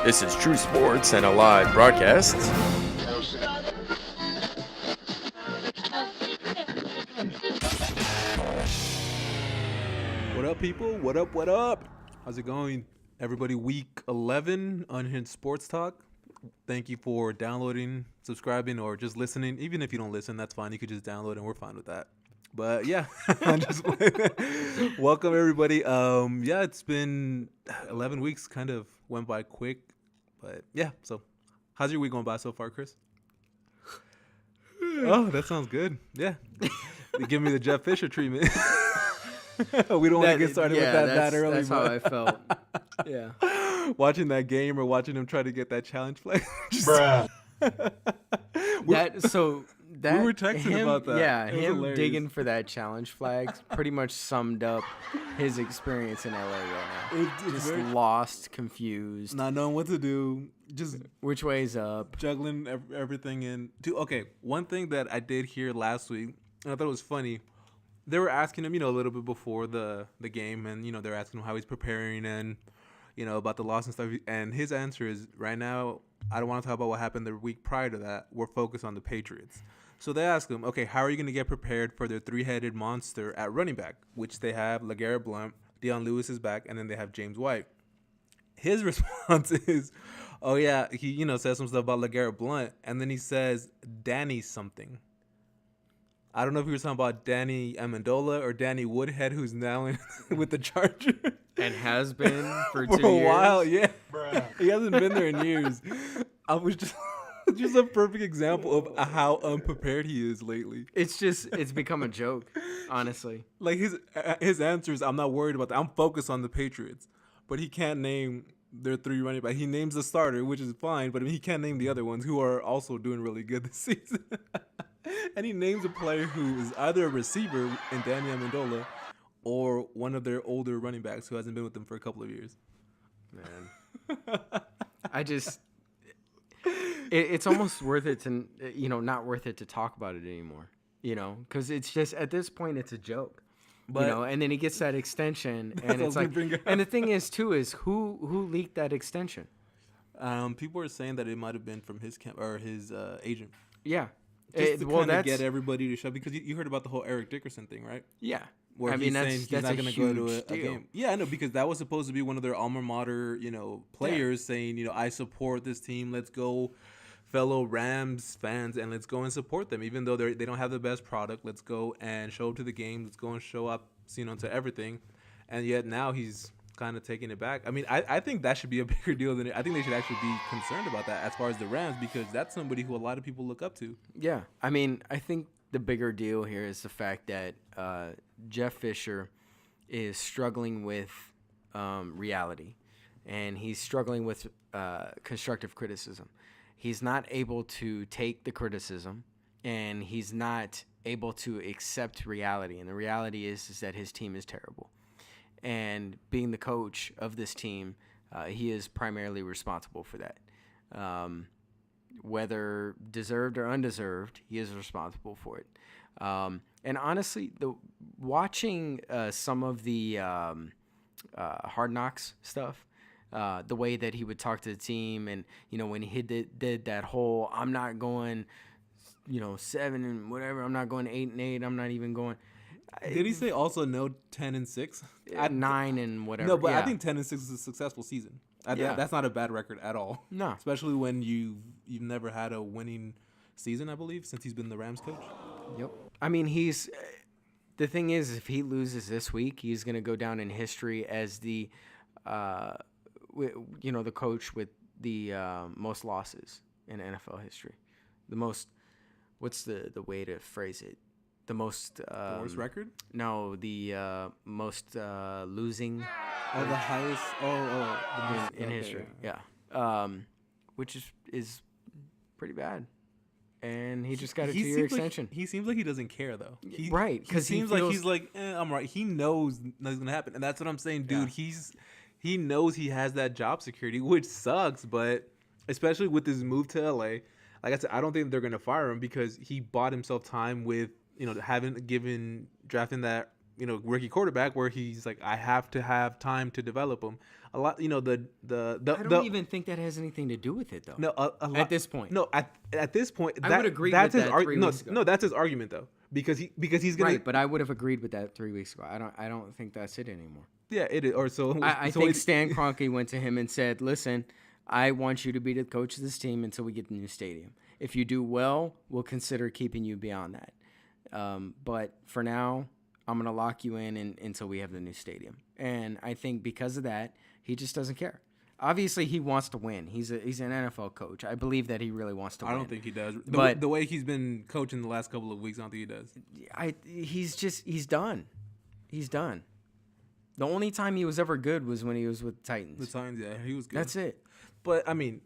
This is True Sports and a live broadcast. What up, people? What up? What up? How's it going? Everybody, week 11, Unhinged Sports Talk. Thank you for downloading, subscribing, or just listening. Even if you don't listen, that's fine. You could just download and we're fine with that. But yeah, welcome everybody. Yeah, it's been 11 weeks, kind of went by quick. But yeah, so how's your week going by so far, Chris? Oh, that sounds good. Yeah. Give me the Jeff Fisher treatment. We don't want to get started with that early. That's how I felt. Yeah. Watching that game or watching him try to get that challenge flag. Bruh. We were texting about that. Yeah, it was him hilarious. digging for that challenge flag pretty much summed up his experience in LA right now. Just lost, confused. Not knowing what to do. Just which way's up. Juggling everything in. Okay, one thing that I did hear last week, and I thought it was funny, they were asking him, a little bit before the game, and, they're asking him how he's preparing and, about the loss and stuff. And his answer is, right now, I don't want to talk about what happened the week prior to that. We're focused on the Patriots. So they ask him, okay, how are you going to get prepared for their three-headed monster at running back, which they have LeGarrette Blount, Deion Lewis is back, and then they have James White. His response is, oh, yeah, he, says some stuff about LeGarrette Blount, and then he says Danny something. I don't know if he was talking about Danny Amendola or Danny Woodhead, who's now in with the Chargers. And has been for 2 years. For a while, yeah. Bruh. He hasn't been there in years. I was just a perfect example of how unprepared he is lately. It's become a joke, honestly. Like his answer is, I'm not worried about that. I'm focused on the Patriots. But he can't name their three running backs. He names the starter, which is fine, but he can't name the other ones who are also doing really good this season. And he names a player who is either a receiver in Danny Amendola or one of their older running backs who hasn't been with them for a couple of years. Man, it's almost worth it to, not worth it to talk about it anymore, because it's just, at this point, it's a joke, but, and then he gets that extension, and it's like, and the thing is, too, is who leaked that extension? People are saying that it might have been from his camp or his agent. Yeah. Just to kind of get everybody to show, because you heard about the whole Eric Dickerson thing, right? Yeah. Where he's saying he's not going to go to a game. Yeah, I know, because that was supposed to be one of their alma mater, players saying, I support this team. Let's go, fellow Rams fans, and let's go and support them. Even though they don't have the best product, let's go and show up to the game. Let's go and show up, to everything. And yet now he's kind of taking it back. I mean, I think that should be a bigger deal than it. I think they should actually be concerned about that as far as the Rams, because that's somebody who a lot of people look up to. Yeah. I mean, I think the bigger deal here is the fact that Jeff Fisher is struggling with reality, and he's struggling with constructive criticism. He's not able to take the criticism, and he's not able to accept reality. And the reality is that his team is terrible. And being the coach of this team, he is primarily responsible for that. Whether deserved or undeserved, he is responsible for it. And honestly, watching some of the Hard Knocks stuff, the way that he would talk to the team, and when he did that whole, I'm not going, 7 and whatever, I'm not going 8-8, I'm not even going. Did he say also no 10-6? 9 and whatever. No, but yeah. I think 10-6 is a successful season. That's not a bad record at all. No, especially when you've never had a winning season, I believe, since he's been the Rams coach. Yep. I mean, the thing is, if he loses this week, he's going to go down in history as the the coach with the most losses in NFL history. The most, what's the way to phrase it? The most the worst record? No, the most losing. Oh, the highest. In history. Yeah. Which is pretty bad. And he just got a 2-year extension. He seems like he doesn't care, though. Right. Because he seems like he's like, I'm right. He knows nothing's going to happen. And that's what I'm saying, dude. Yeah. He knows he has that job security, which sucks. But especially with his move to LA, like I said, I don't think they're going to fire him because he bought himself time with, drafting that rookie quarterback where he's like, I have to have time to develop him. A lot, I don't even think that has anything to do with it, though. No, a lot, at this point. No, at this point, I would agree that's with his that 3 weeks ago. No, that's his argument though, because he's gonna. Right, but I would have agreed with that 3 weeks ago. I don't think that's it anymore. Yeah, it is. Or so I think Stan Kroenke went to him and said, "Listen, I want you to be the coach of this team until we get the new stadium. If you do well, we'll consider keeping you beyond that. But for now, I'm going to lock you in until we have the new stadium." And I think because of that, he just doesn't care. Obviously, he wants to win. He's an NFL coach. I believe that he really wants to win. I don't think he does. But the way he's been coaching the last couple of weeks, I don't think he does. He's done. He's done. The only time he was ever good was when he was with the Titans. The Titans, yeah, he was good. That's it. But I mean,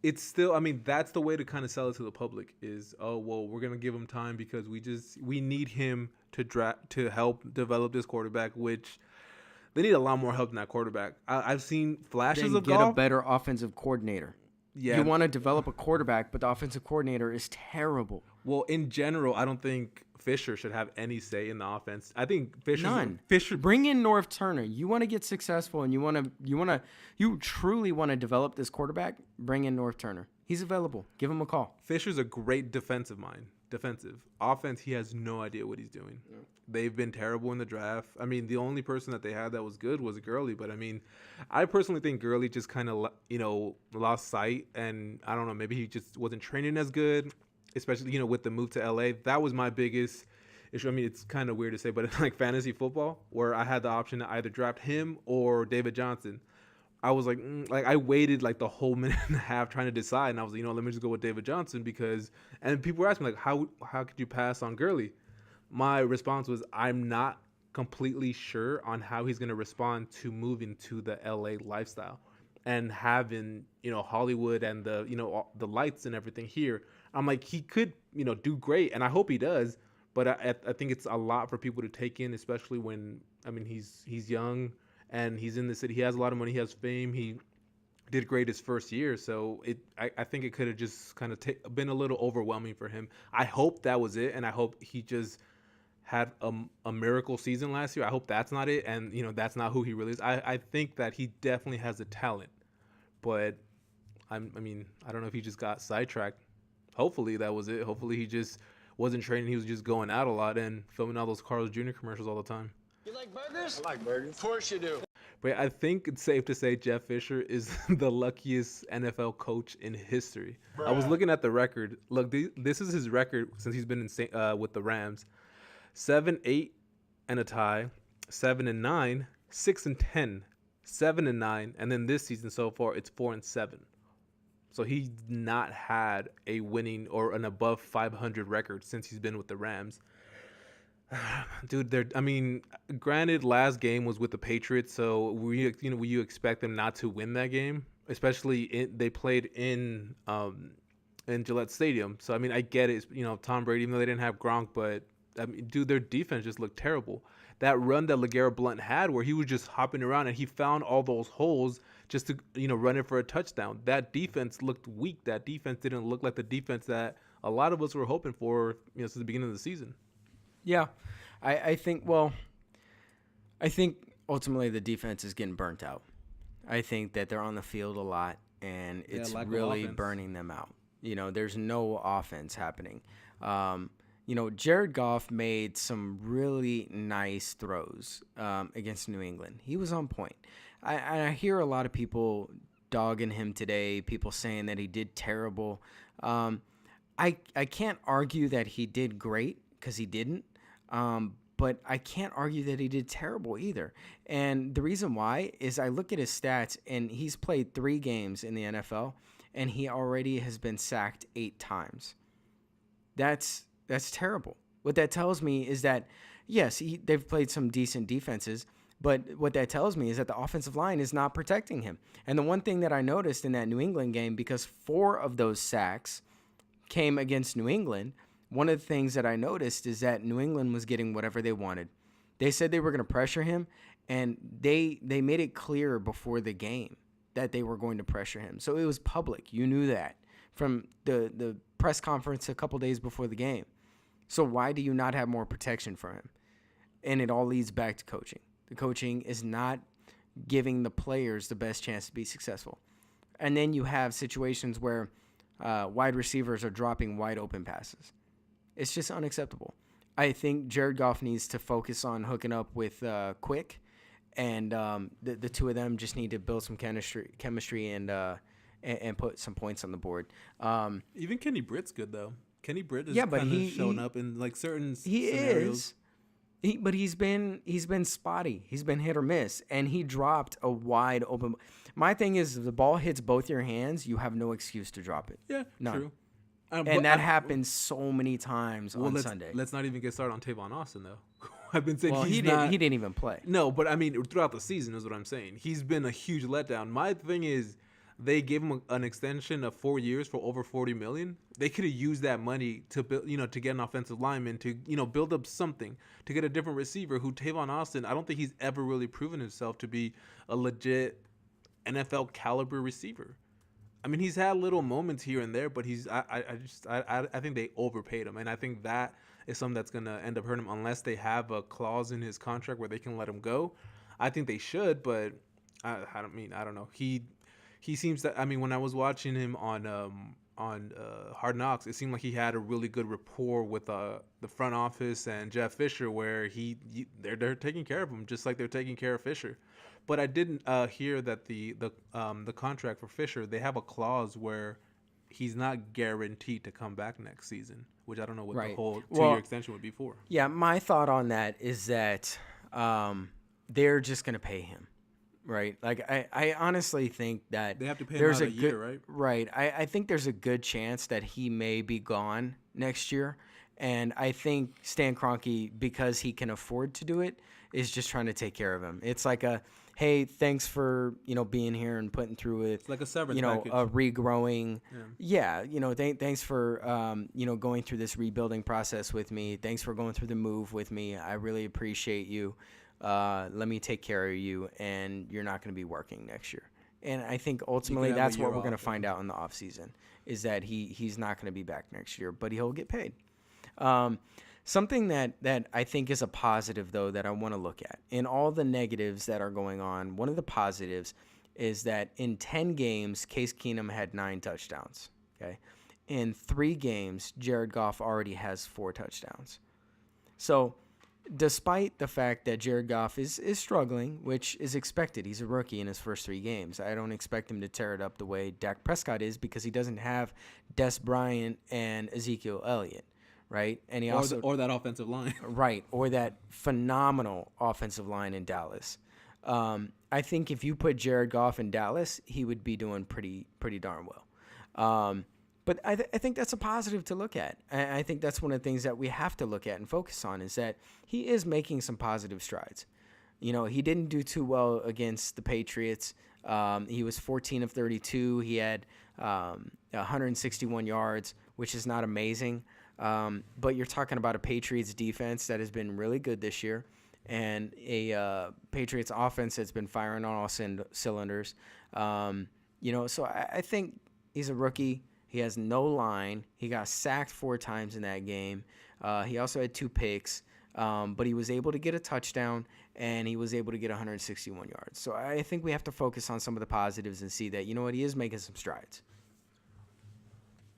it's still. I mean, that's the way to kind of sell it to the public. Is we're gonna give him time because we need him to help develop this quarterback, which they need a lot more help than that quarterback. I've seen flashes Then of get golf. a better offensive coordinator. Yeah, You want to develop a quarterback, but the offensive coordinator is terrible. Well, in general, I don't think Fisher should have any say in the offense. I think None. Fisher. Bring in North Turner. You want to get successful, and you truly want to develop this quarterback. Bring in North Turner. He's available. Give him a call. Fisher's a great defensive mind. Defensive. Offense, he has no idea what he's doing. Yeah. They've been terrible in the draft. I mean, the only person that they had that was good was Gurley. But, I mean, I personally think Gurley just kind of, lost sight. And, I don't know, maybe he just wasn't training as good, especially, with the move to L.A. That was my biggest issue. I mean, it's kind of weird to say, but it's like fantasy football where I had the option to either draft him or David Johnson. I was like, I waited like the whole minute and a half trying to decide, and I was like, let me just go with David Johnson because. And people were asking me like, how could you pass on Gurley? My response was, I'm not completely sure on how he's going to respond to moving to the LA lifestyle and having Hollywood and the lights and everything here. I'm like, he could do great, and I hope he does. But I think it's a lot for people to take in, especially when he's young. And he's in the city. He has a lot of money. He has fame. He did great his first year. So I think it could have just kind of been a little overwhelming for him. I hope that was it. And I hope he just had a miracle season last year. I hope that's not it. And, that's not who he really is. I think that he definitely has the talent. But, I don't know if he just got sidetracked. Hopefully that was it. Hopefully he just wasn't training. He was just going out a lot and filming all those Carl's Jr. commercials all the time. You like burgers? I like burgers. Of course you do. But I think it's safe to say Jeff Fisher is the luckiest NFL coach in history. Bruh. I was looking at the record. Look, this is his record since he's been with the Rams: 7-8 and a tie, 7-9, 6-10, 7-9, and then this season so far it's 4-7. So he's not had a winning or an above 500 record since he's been with the Rams. Dude, granted, last game was with the Patriots, so you expect them not to win that game, especially they played in Gillette Stadium. So I get it. Tom Brady, even though they didn't have Gronk, but their defense just looked terrible. That run that LeGarrette Blount had, where he was just hopping around and he found all those holes just to run it for a touchdown. That defense looked weak. That defense didn't look like the defense that a lot of us were hoping for since the beginning of the season. Yeah, I think ultimately the defense is getting burnt out. I think that they're on the field a lot, and it's really burning them out. There's no offense happening. Jared Goff made some really nice throws against New England. He was on point. I hear a lot of people dogging him today, people saying that he did terrible. I can't argue that he did great because he didn't. But I can't argue that he did terrible either. And the reason why is I look at his stats, and he's played 3 games in the NFL, and he already has been sacked 8 times. That's terrible. What that tells me is that, yes, they've played some decent defenses, but what that tells me is that the offensive line is not protecting him. And the one thing that I noticed in that New England game, because 4 of those sacks came against New England, one of the things that I noticed is that New England was getting whatever they wanted. They said they were going to pressure him, and they made it clear before the game that they were going to pressure him. So it was public. You knew that from the press conference a couple days before the game. So why do you not have more protection for him? And it all leads back to coaching. The coaching is not giving the players the best chance to be successful. And then you have situations where wide receivers are dropping wide open passes. It's just unacceptable. I think Jared Goff needs to focus on hooking up with Quick, and the two of them just need to build some chemistry and put some points on the board. Even Kenny Britt's good though. Kenny Britt is but kind of shown up in like certain scenarios. But he's been spotty. He's been hit or miss, and he dropped a wide open. My thing is, if the ball hits both your hands, you have no excuse to drop it. Yeah, none. True. And that happens so many times on Sunday. Let's not even get started on Tavon Austin though. I've been saying he didn't even play. No, but I mean throughout the season is what I'm saying. He's been a huge letdown. My thing is, they gave him an extension of 4 years for over $40 million. They could have used that money to build, to get an offensive lineman, to build up something, to get a different receiver. Who Tavon Austin, I don't think he's ever really proven himself to be a legit NFL caliber receiver. I mean, he's had little moments here and there, but I think they overpaid him, and I think that is something that's gonna end up hurting him unless they have a clause in his contract where they can let him go. I think they should, but I don't know. He seems that, I mean, when I was watching him on Hard Knocks, it seemed like he had a really good rapport with the front office and Jeff Fisher, where they're taking care of him just like they're taking care of Fisher. But I didn't hear that the contract for Fisher, they have a clause where he's not guaranteed to come back next season, which I don't know what the whole 2-year extension would be for. Yeah, my thought on that is that they're just going to pay him. Right. Like, I honestly think that they have to pay him out a year, right? Right. I think there's a good chance that he may be gone next year. And I think Stan Kroenke, because he can afford to do it, is just trying to take care of him. It's like hey, thanks for, being here and putting through it. It's like a severance package. A regrowing. Yeah. Thanks for, going through this rebuilding process with me. Thanks for going through the move with me. I really appreciate you. Let me take care of you, and you're not going to be working next year. And I think ultimately that's what we're going to find out in the offseason, is that he's not going to be back next year, but he'll get paid. Something that I think is a positive, though, that I want to look at. In all the negatives that are going on, one of the positives is that in 10 games, Case Keenum had 9 touchdowns. Okay, in 3 games, Jared Goff already has 4 touchdowns. So despite the fact that Jared Goff is struggling, which is expected, he's a rookie in his first 3 games. I don't expect him to tear it up the way Dak Prescott is, because he doesn't have Des Bryant and Ezekiel Elliott, right? And he or that offensive line, right? Or that phenomenal offensive line in Dallas. I think if you put Jared Goff in Dallas, he would be doing pretty darn well. But I think that's a positive to look at. I think that's one of the things that we have to look at and focus on, is that he is making some positive strides. He didn't do too well against the Patriots. He was 14 of 32. He had 161 yards, which is not amazing. But you're talking about a Patriots defense that has been really good this year, and a Patriots offense that's been firing on all cylinders. So I think he's a rookie. He has no line. He got sacked 4 times in that game. He also had 2 picks, but he was able to get a touchdown, and he was able to get 161 yards. So I think we have to focus on some of the positives and see that, he is making some strides.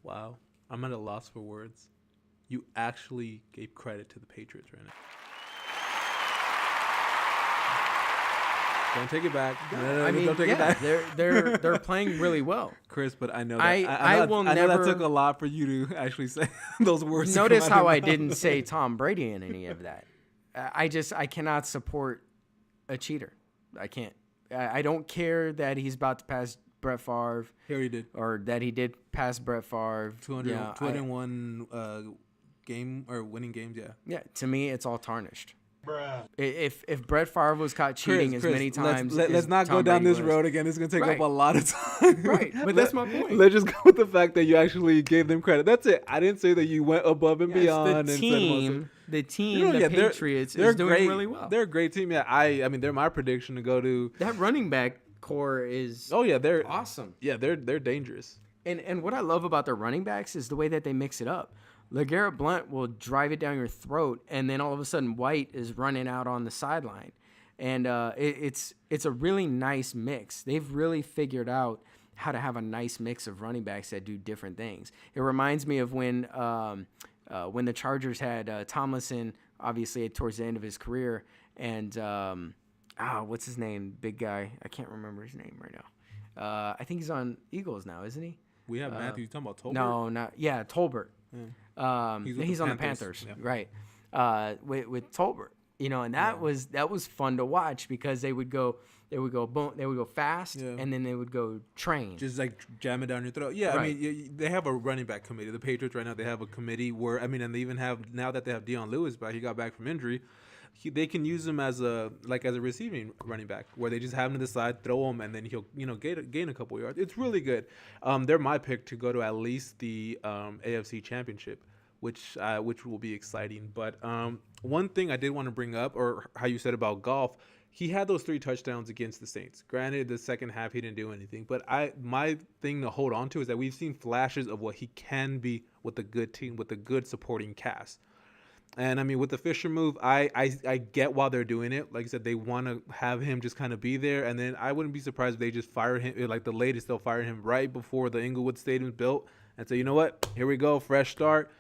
Wow. I'm at a loss for words. You actually gave credit to the Patriots right now. Don't take it back. No, don't take it back. They're playing really well, Chris. But I know that I know that took a lot for you to actually say those words. Notice how I didn't say Tom Brady in any of that. I cannot support a cheater. I can't. I don't care that he's about to pass Brett Favre. He already did. Or that he did pass Brett Favre. 201 game or winning games. Yeah. Yeah. To me, it's all tarnished. If Brett Favre was caught cheating as many times, let's not go down this road again. It's gonna take up a lot of time. Right, but that's my point. Let's just go with the fact that you actually gave them credit. That's it. I didn't say that you went above and beyond. The team, the Patriots is doing great. really well. They're a great team. Yeah, I mean, they're my prediction to go to. That running back core is. Oh yeah, they're awesome. Yeah, they're dangerous. And what I love about their running backs is the way that they mix it up. LeGarrette Blount will drive it down your throat, and then all of a sudden White is running out on the sideline. And it's a really nice mix. They've really figured out how to have a nice mix of running backs that do different things. It reminds me of when the Chargers had Tomlinson, obviously towards the end of his career, and what's his name? Big guy. I can't remember his name right now. I think he's on Eagles now, isn't he? We have Matthew. You talking about Tolbert? No, Tolbert. Yeah. He's on the Panthers, yeah. right? With Tolbert, and that was fun to watch because they would go boom, they would go fast, and then they would go train, just like jam it down your throat. Yeah, right. I mean, they have a running back committee. The Patriots right now, they have a committee where and they even have, now that they have Dion Lewis back, he got back from injury. They can use him as a receiving running back, where they just have him to the side, throw him, and then he'll gain a couple yards. It's really good. They're my pick to go to at least the AFC Championship, which will be exciting. But one thing I did want to bring up, or how you said about Goff, he had those 3 touchdowns against the Saints. Granted, the second half he didn't do anything, but my thing to hold on to is that we've seen flashes of what he can be with a good team, with a good supporting cast. And I mean, with the Fisher move, I get why they're doing it. Like I said, they want to have him just kind of be there. And then I wouldn't be surprised if they just fire him. Like the latest, they'll fire him right before the Inglewood Stadium's built and say, you know what? Here we go. Fresh start.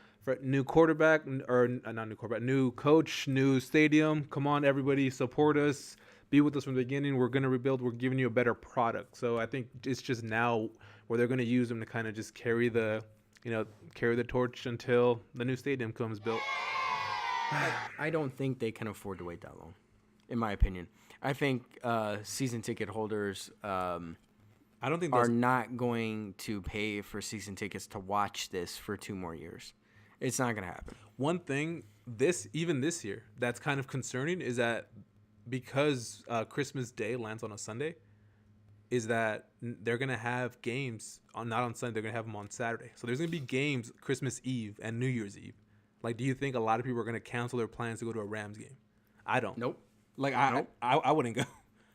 New quarterback, or not new quarterback, new coach, new stadium. Come on, everybody, support us. Be with us from the beginning. We're going to rebuild. We're giving you a better product. So I think it's just now where they're going to use him to kind of just carry the torch until the new stadium comes built. I don't think they can afford to wait that long, in my opinion. I think season ticket holders I don't think are not going to pay for season tickets to watch this for 2 more years. It's not going to happen. One thing this year that's kind of concerning is that because Christmas Day lands on a Sunday, is that they're going to have games not on Sunday. They're going to have them on Saturday. So there's going to be games Christmas Eve and New Year's Eve. Like, do you think a lot of people are going to cancel their plans to go to a Rams game? I don't. Nope. Like, I wouldn't go.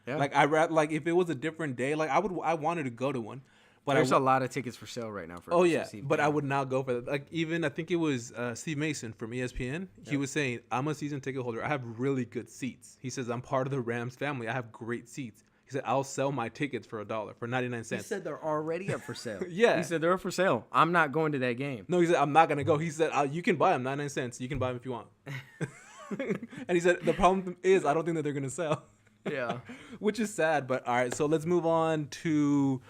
Yeah. Like if it was a different day, like I wanted to go to one. But there's a lot of tickets for sale right now. For but I would not go for that. Like, even I think it was Steve Mason from ESPN. He was saying, I'm a season ticket holder. I have really good seats. He says, I'm part of the Rams family. I have great seats. He said, I'll sell my tickets for $1, for 99 cents. He said they're already up for sale. Yeah. He said they're up for sale. I'm not going to that game. No, he said, I'm not going to go. He said, you can buy them 99 cents. You can buy them if you want. And he said, the problem is I don't think that they're going to sell. Yeah. Which is sad. But all right, so let's move on to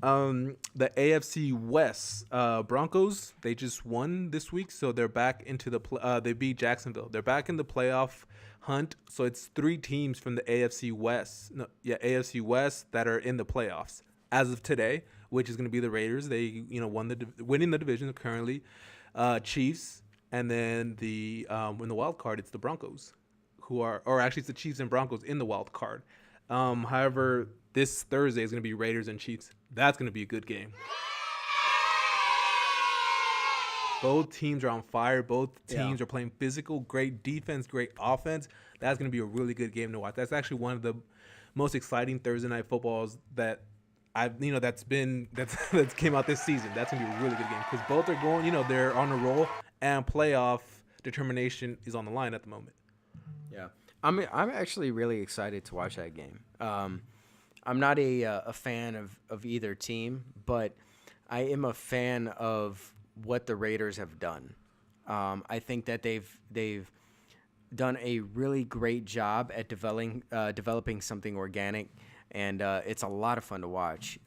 the AFC West. Broncos, they just won this week, so they're back into the they beat Jacksonville. They're back in the playoff hunt. So it's 3 teams from the AFC West that are in the playoffs as of today, which is going to be the Raiders. They winning the division currently, Chiefs, and then in the wild card it's the Broncos, it's the Chiefs and Broncos in the wild card. However, this Thursday is going to be Raiders and Chiefs. That's going to be a good game. Both teams are on fire. Both teams are playing physical, great defense, great offense. That's going to be a really good game to watch. That's actually one of the most exciting Thursday night footballs that that's came out this season. That's going to be a really good game because both are going, they're on a roll, and playoff determination is on the line at the moment. Yeah. I'm actually really excited to watch that game. I'm not a fan of either team, but I am a fan of what the Raiders have done. I think that they've done a really great job at developing something organic, and it's a lot of fun to watch.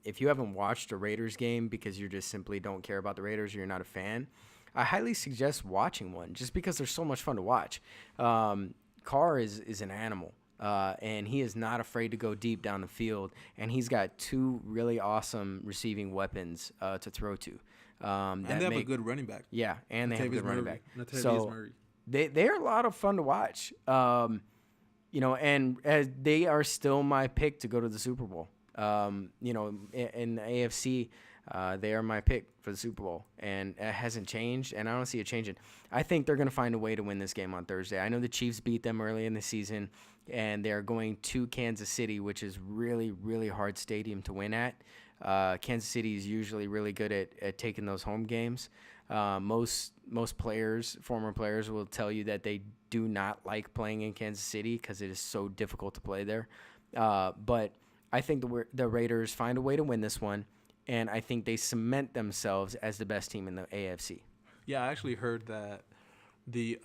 If you haven't watched a Raiders game because you just simply don't care about the Raiders or you're not a fan, I highly suggest watching one just because they're so much fun to watch. Carr is an animal. And he is not afraid to go deep down the field, and he's got 2 really awesome receiving weapons to throw to. And they have a good running back. Yeah, and they have a good running back. So they're a lot of fun to watch. And they are still my pick to go to the Super Bowl. In the AFC, they are my pick for the Super Bowl, and it hasn't changed, and I don't see it changing. I think they're going to find a way to win this game on Thursday. I know the Chiefs beat them early in the season, and they're going to Kansas City, which is really, really hard stadium to win at. Kansas City is usually really good at taking those home games. Most players, former players, will tell you that they do not like playing in Kansas City because it is so difficult to play there. But I think the Raiders find a way to win this one, and I think they cement themselves as the best team in the AFC. Yeah, I actually heard that the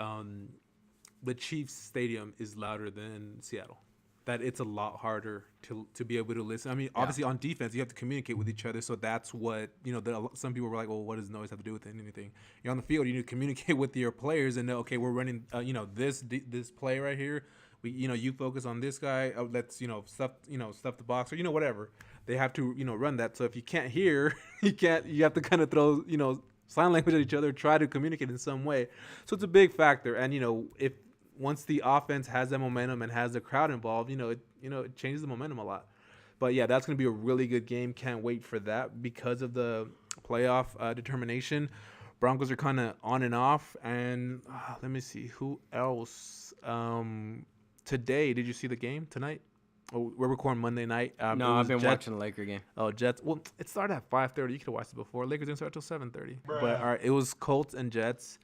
Chiefs stadium is louder than Seattle. That it's a lot harder to be able to listen. I mean, obviously on defense you have to communicate with each other, so that's what some people were like, well, what does noise have to do with anything? You're on the field, you need to communicate with your players and know, okay, we're running this play right here. We you focus on this guy. Let's stuff the box or whatever. They have to run that. So if you can't hear, you have to kind of throw sign language at each other, try to communicate in some way. So it's a big factor. And if once the offense has that momentum and has the crowd involved, it changes the momentum a lot. But yeah, that's going to be a really good game. Can't wait for that because of the playoff determination. Broncos are kind of on and off. And let me see who else. Today, did you see the game tonight? Oh, we're recording Monday night. No, I've been watching the Laker game. Oh, Jets. Well, it started at 5:30. You could have watched it before. Lakers didn't start till 7:30. But all right, it was Colts and Jets.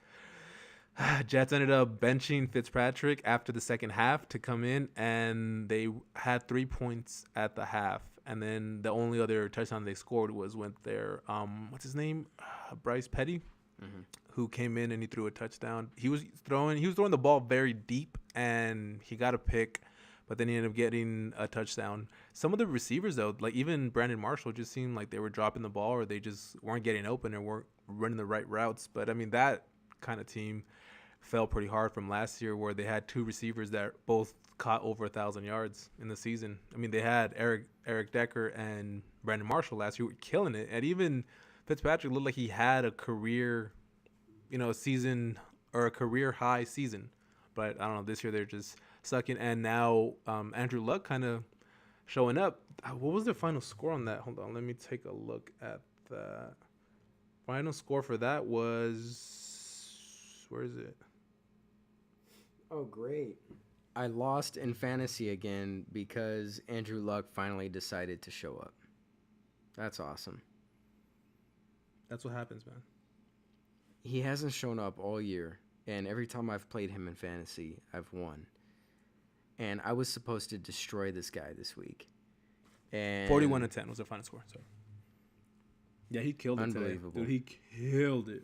Jets ended up benching Fitzpatrick after the second half to come in, and they had 3 points at the half. And then the only other touchdown they scored was with their what's his name, Bryce Petty, who came in and he threw a touchdown. He was throwing the ball very deep, and he got a pick, but then he ended up getting a touchdown. Some of the receivers though, like even Brandon Marshall, just seemed like they were dropping the ball or they just weren't getting open or weren't running the right routes. But I mean, that kind of team fell pretty hard from last year where they had two receivers that both caught over 1,000 yards in the season. I mean, they had Eric Decker and Brandon Marshall last year who were killing it. And even Fitzpatrick looked like he had a career, season or a career high season. But I don't know, this year they're just sucking. And now Andrew Luck kind of showing up. What was their final score on that? Hold on, let me take a look at that. Final score for that was, where is it? Oh, great. I lost in fantasy again because Andrew Luck finally decided to show up. That's awesome. That's what happens, man. He hasn't shown up all year, and every time I've played him in fantasy, I've won. And I was supposed to destroy this guy this week. And 41-10 was the final score. Sorry. Yeah, he killed it today. Unbelievable. Dude, he killed it.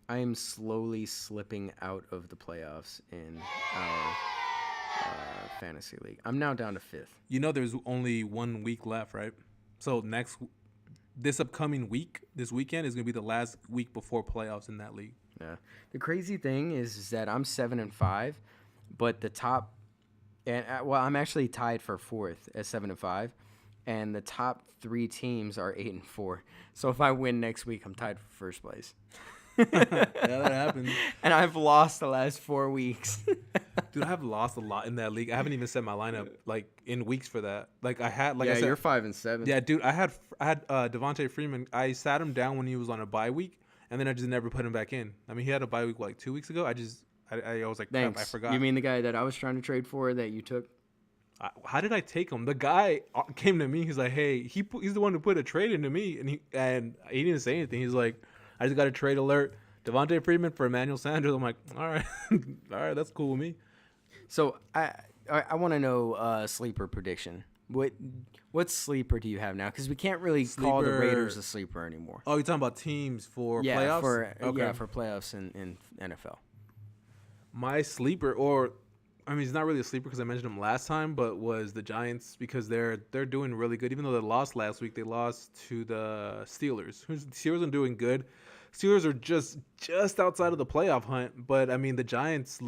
I am slowly slipping out of the playoffs in our fantasy league. I'm now down to 5th. There's only 1 week left, right? So this upcoming week, this weekend is going to be the last week before playoffs in that league. Yeah. The crazy thing is that I'm 7-5, but the top, and I'm actually tied for 4th at 7-5, and the top 3 teams are 8-4. So if I win next week, I'm tied for 1st place. Yeah, that happens. And I've lost the last 4 weeks. Dude, I have lost a lot in that league. I haven't even set my lineup in weeks for that. I said, you're 5-7. Yeah, dude, I had Devontae Freeman. I sat him down when he was on a bye week, and then I just never put him back in. I mean, he had a bye week 2 weeks ago. I was like, crap, I forgot. You mean the guy that I was trying to trade for that you took? How did I take him? The guy came to me. He's like, hey, he's the one who put a trade into me, and he didn't say anything. He's like, I just got a trade alert. Devontae Freeman for Emmanuel Sanders. I'm like, all right, all right, that's cool with me. So I want to know sleeper prediction. What sleeper do you have now? Because we can't really call the Raiders a sleeper anymore. Oh, you're talking about teams for playoffs? For playoffs in NFL. My sleeper, he's not really a sleeper because I mentioned him last time, but was the Giants because they're doing really good. Even though they lost last week, they lost to the Steelers. The Steelers are doing good. Steelers are just outside of the playoff hunt, but I mean the Giants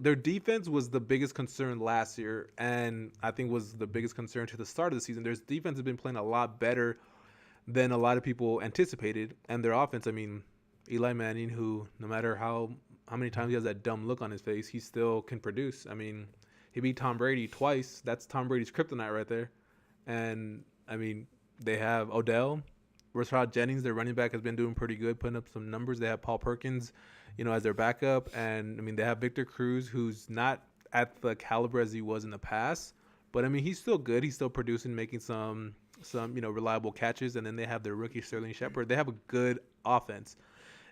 their defense was the biggest concern last year, and I think was the biggest concern to the start of the season. Their defense has been playing a lot better than a lot of people anticipated, and their offense. I mean, Eli Manning, who no matter how many times he has that dumb look on his face, he still can produce. I mean, he beat Tom Brady twice. That's Tom Brady's kryptonite right there, and I mean they have Odell. Rashad Jennings, their running back, has been doing pretty good, putting up some numbers. They have Paul Perkins, as their backup. And, I mean, they have Victor Cruz, who's not at the caliber as he was in the past. But I mean, he's still good. He's still producing, making some reliable catches. And then they have their rookie Sterling Shepard. They have a good offense.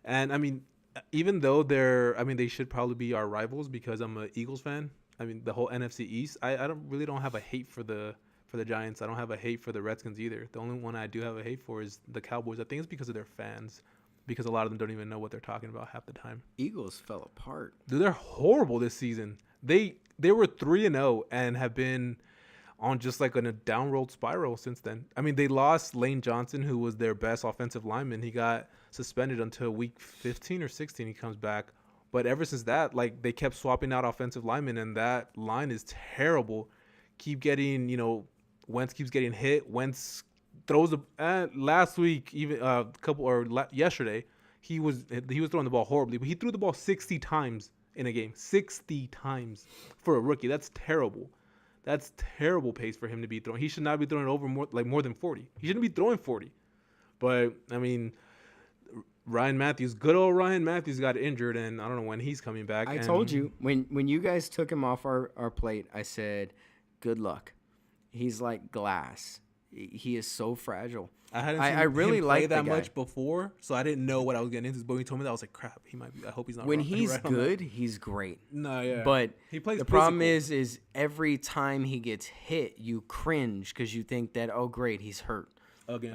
And I mean, even though they should probably be our rivals because I'm an Eagles fan. I mean, the whole NFC East. I don't have a hate for the Giants. I don't have a hate for the Redskins either. The only one I do have a hate for is the Cowboys. I think it's because of their fans, because a lot of them don't even know what they're talking about half the time. Eagles fell apart. Dude, they're horrible this season. They were 3-0 and have been on just like in a downward spiral since then. I mean, they lost Lane Johnson, who was their best offensive lineman. He got suspended until week 15 or 16. He comes back. But ever since that, like, they kept swapping out offensive linemen, and that line is terrible. Keep getting, Wentz keeps getting hit. Wentz throws last week, even yesterday, he was throwing the ball horribly, but he threw the ball 60 times in a game. 60 times for a rookie. That's terrible. That's terrible pace for him to be throwing. He should not be throwing over more than 40. He shouldn't be throwing 40. But I mean, good old Ryan Matthews got injured, and I don't know when he's coming back. I told you when you guys took him off our plate, I said, good luck. He's like glass. He is so fragile. I really liked that much before, so I didn't know what I was getting into. But when he told me that, I was like, crap, he might be. I hope he's not. When he's good, he's great. No, yeah. But he plays. The problem is every time he gets hit, you cringe because you think that, oh, great, he's hurt. Again.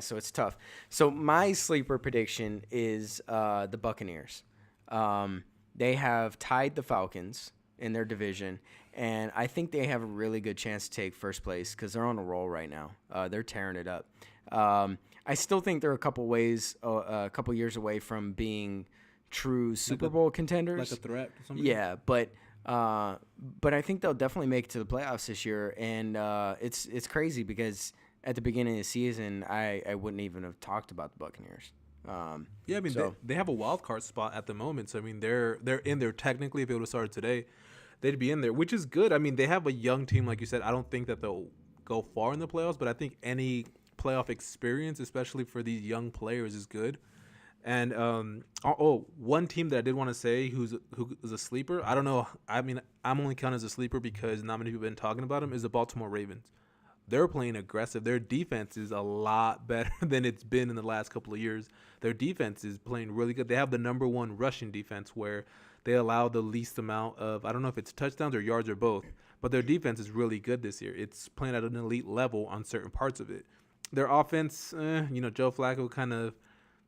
So it's tough. So my sleeper prediction is the Buccaneers. They have tied the Falcons in their division, and I think they have a really good chance to take first place because they're on a roll right now. They're tearing it up. I still think they're a couple years away from being true Super Bowl contenders, like a threat or something. Yeah, but I think they'll definitely make it to the playoffs this year, and it's crazy because at the beginning of the season, I wouldn't even have talked about the Buccaneers. They have a wild card spot at the moment, so I mean they're in there technically. If it would have started today, they'd be in there, which is good. I mean, they have a young team, like you said. I don't think that they'll go far in the playoffs, but I think any playoff experience, especially for these young players, is good. And one team that I did want to say who is a sleeper. I don't know. I mean, I'm only counting as a sleeper because not many people have been talking about them. Is the Baltimore Ravens. They're playing aggressive. Their defense is a lot better than it's been in the last couple of years. Their defense is playing really good. They have the number one rushing defense where they allow the least amount of, I don't know if it's touchdowns or yards or both, but their defense is really good this year. It's playing at an elite level on certain parts of it. Their offense, Joe Flacco kind of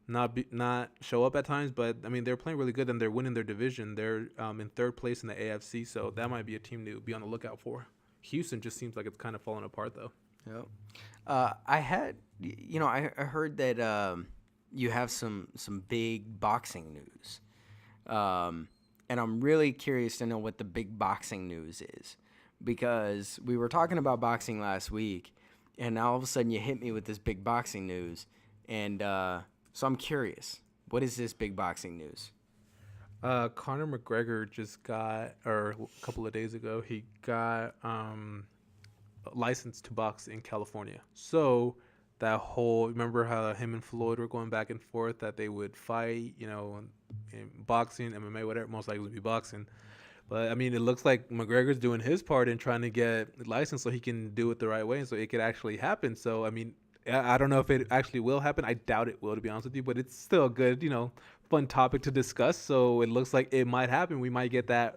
not show up at times, but I mean they're playing really good and they're winning their division. They're in third place in the AFC, so that might be a team to be on the lookout for. Houston just seems like it's kind of falling apart though. Yeah, I heard that you have some big boxing news, and I'm really curious to know what the big boxing news is because we were talking about boxing last week, and now all of a sudden you hit me with this big boxing news, and so I'm curious, what is this big boxing news? Conor McGregor just got, or a couple of days ago, he got licensed to box in California. So that whole, remember how him and Floyd were going back and forth that they would fight, in boxing, MMA, whatever, most likely would be boxing. But I mean, it looks like McGregor's doing his part in trying to get licensed so he can do it the right way and so it could actually happen. So, I mean, I don't know if it actually will happen. I doubt it will, to be honest with you, but it's still a good, fun topic to discuss. So it looks like it might happen. We might get that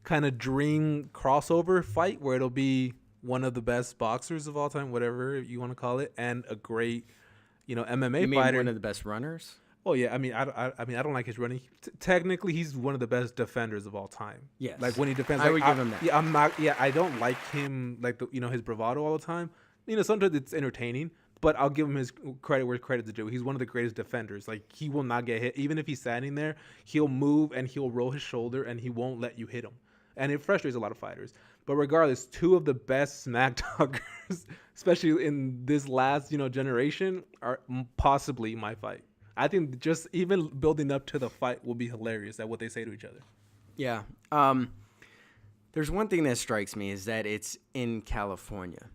kind of dream crossover fight where it'll be one of the best boxers of all time, whatever you want to call it, and a great, MMA you mean fighter. One of the best runners? Oh yeah, I mean, I don't like his running. Technically, he's one of the best defenders of all time. Yes, like when he defends, I would give him that. Yeah, I'm not. Yeah, I don't like him like his bravado all the time. Sometimes it's entertaining, but I'll give him his credit where credit's due. He's one of the greatest defenders. Like, he will not get hit. Even if he's standing there, he'll move and he'll roll his shoulder and he won't let you hit him. And it frustrates a lot of fighters. But regardless, two of the best smack talkers, especially in this last, generation, are possibly my fight. I think just even building up to the fight will be hilarious at what they say to each other. Yeah. There's one thing that strikes me is that it's in California.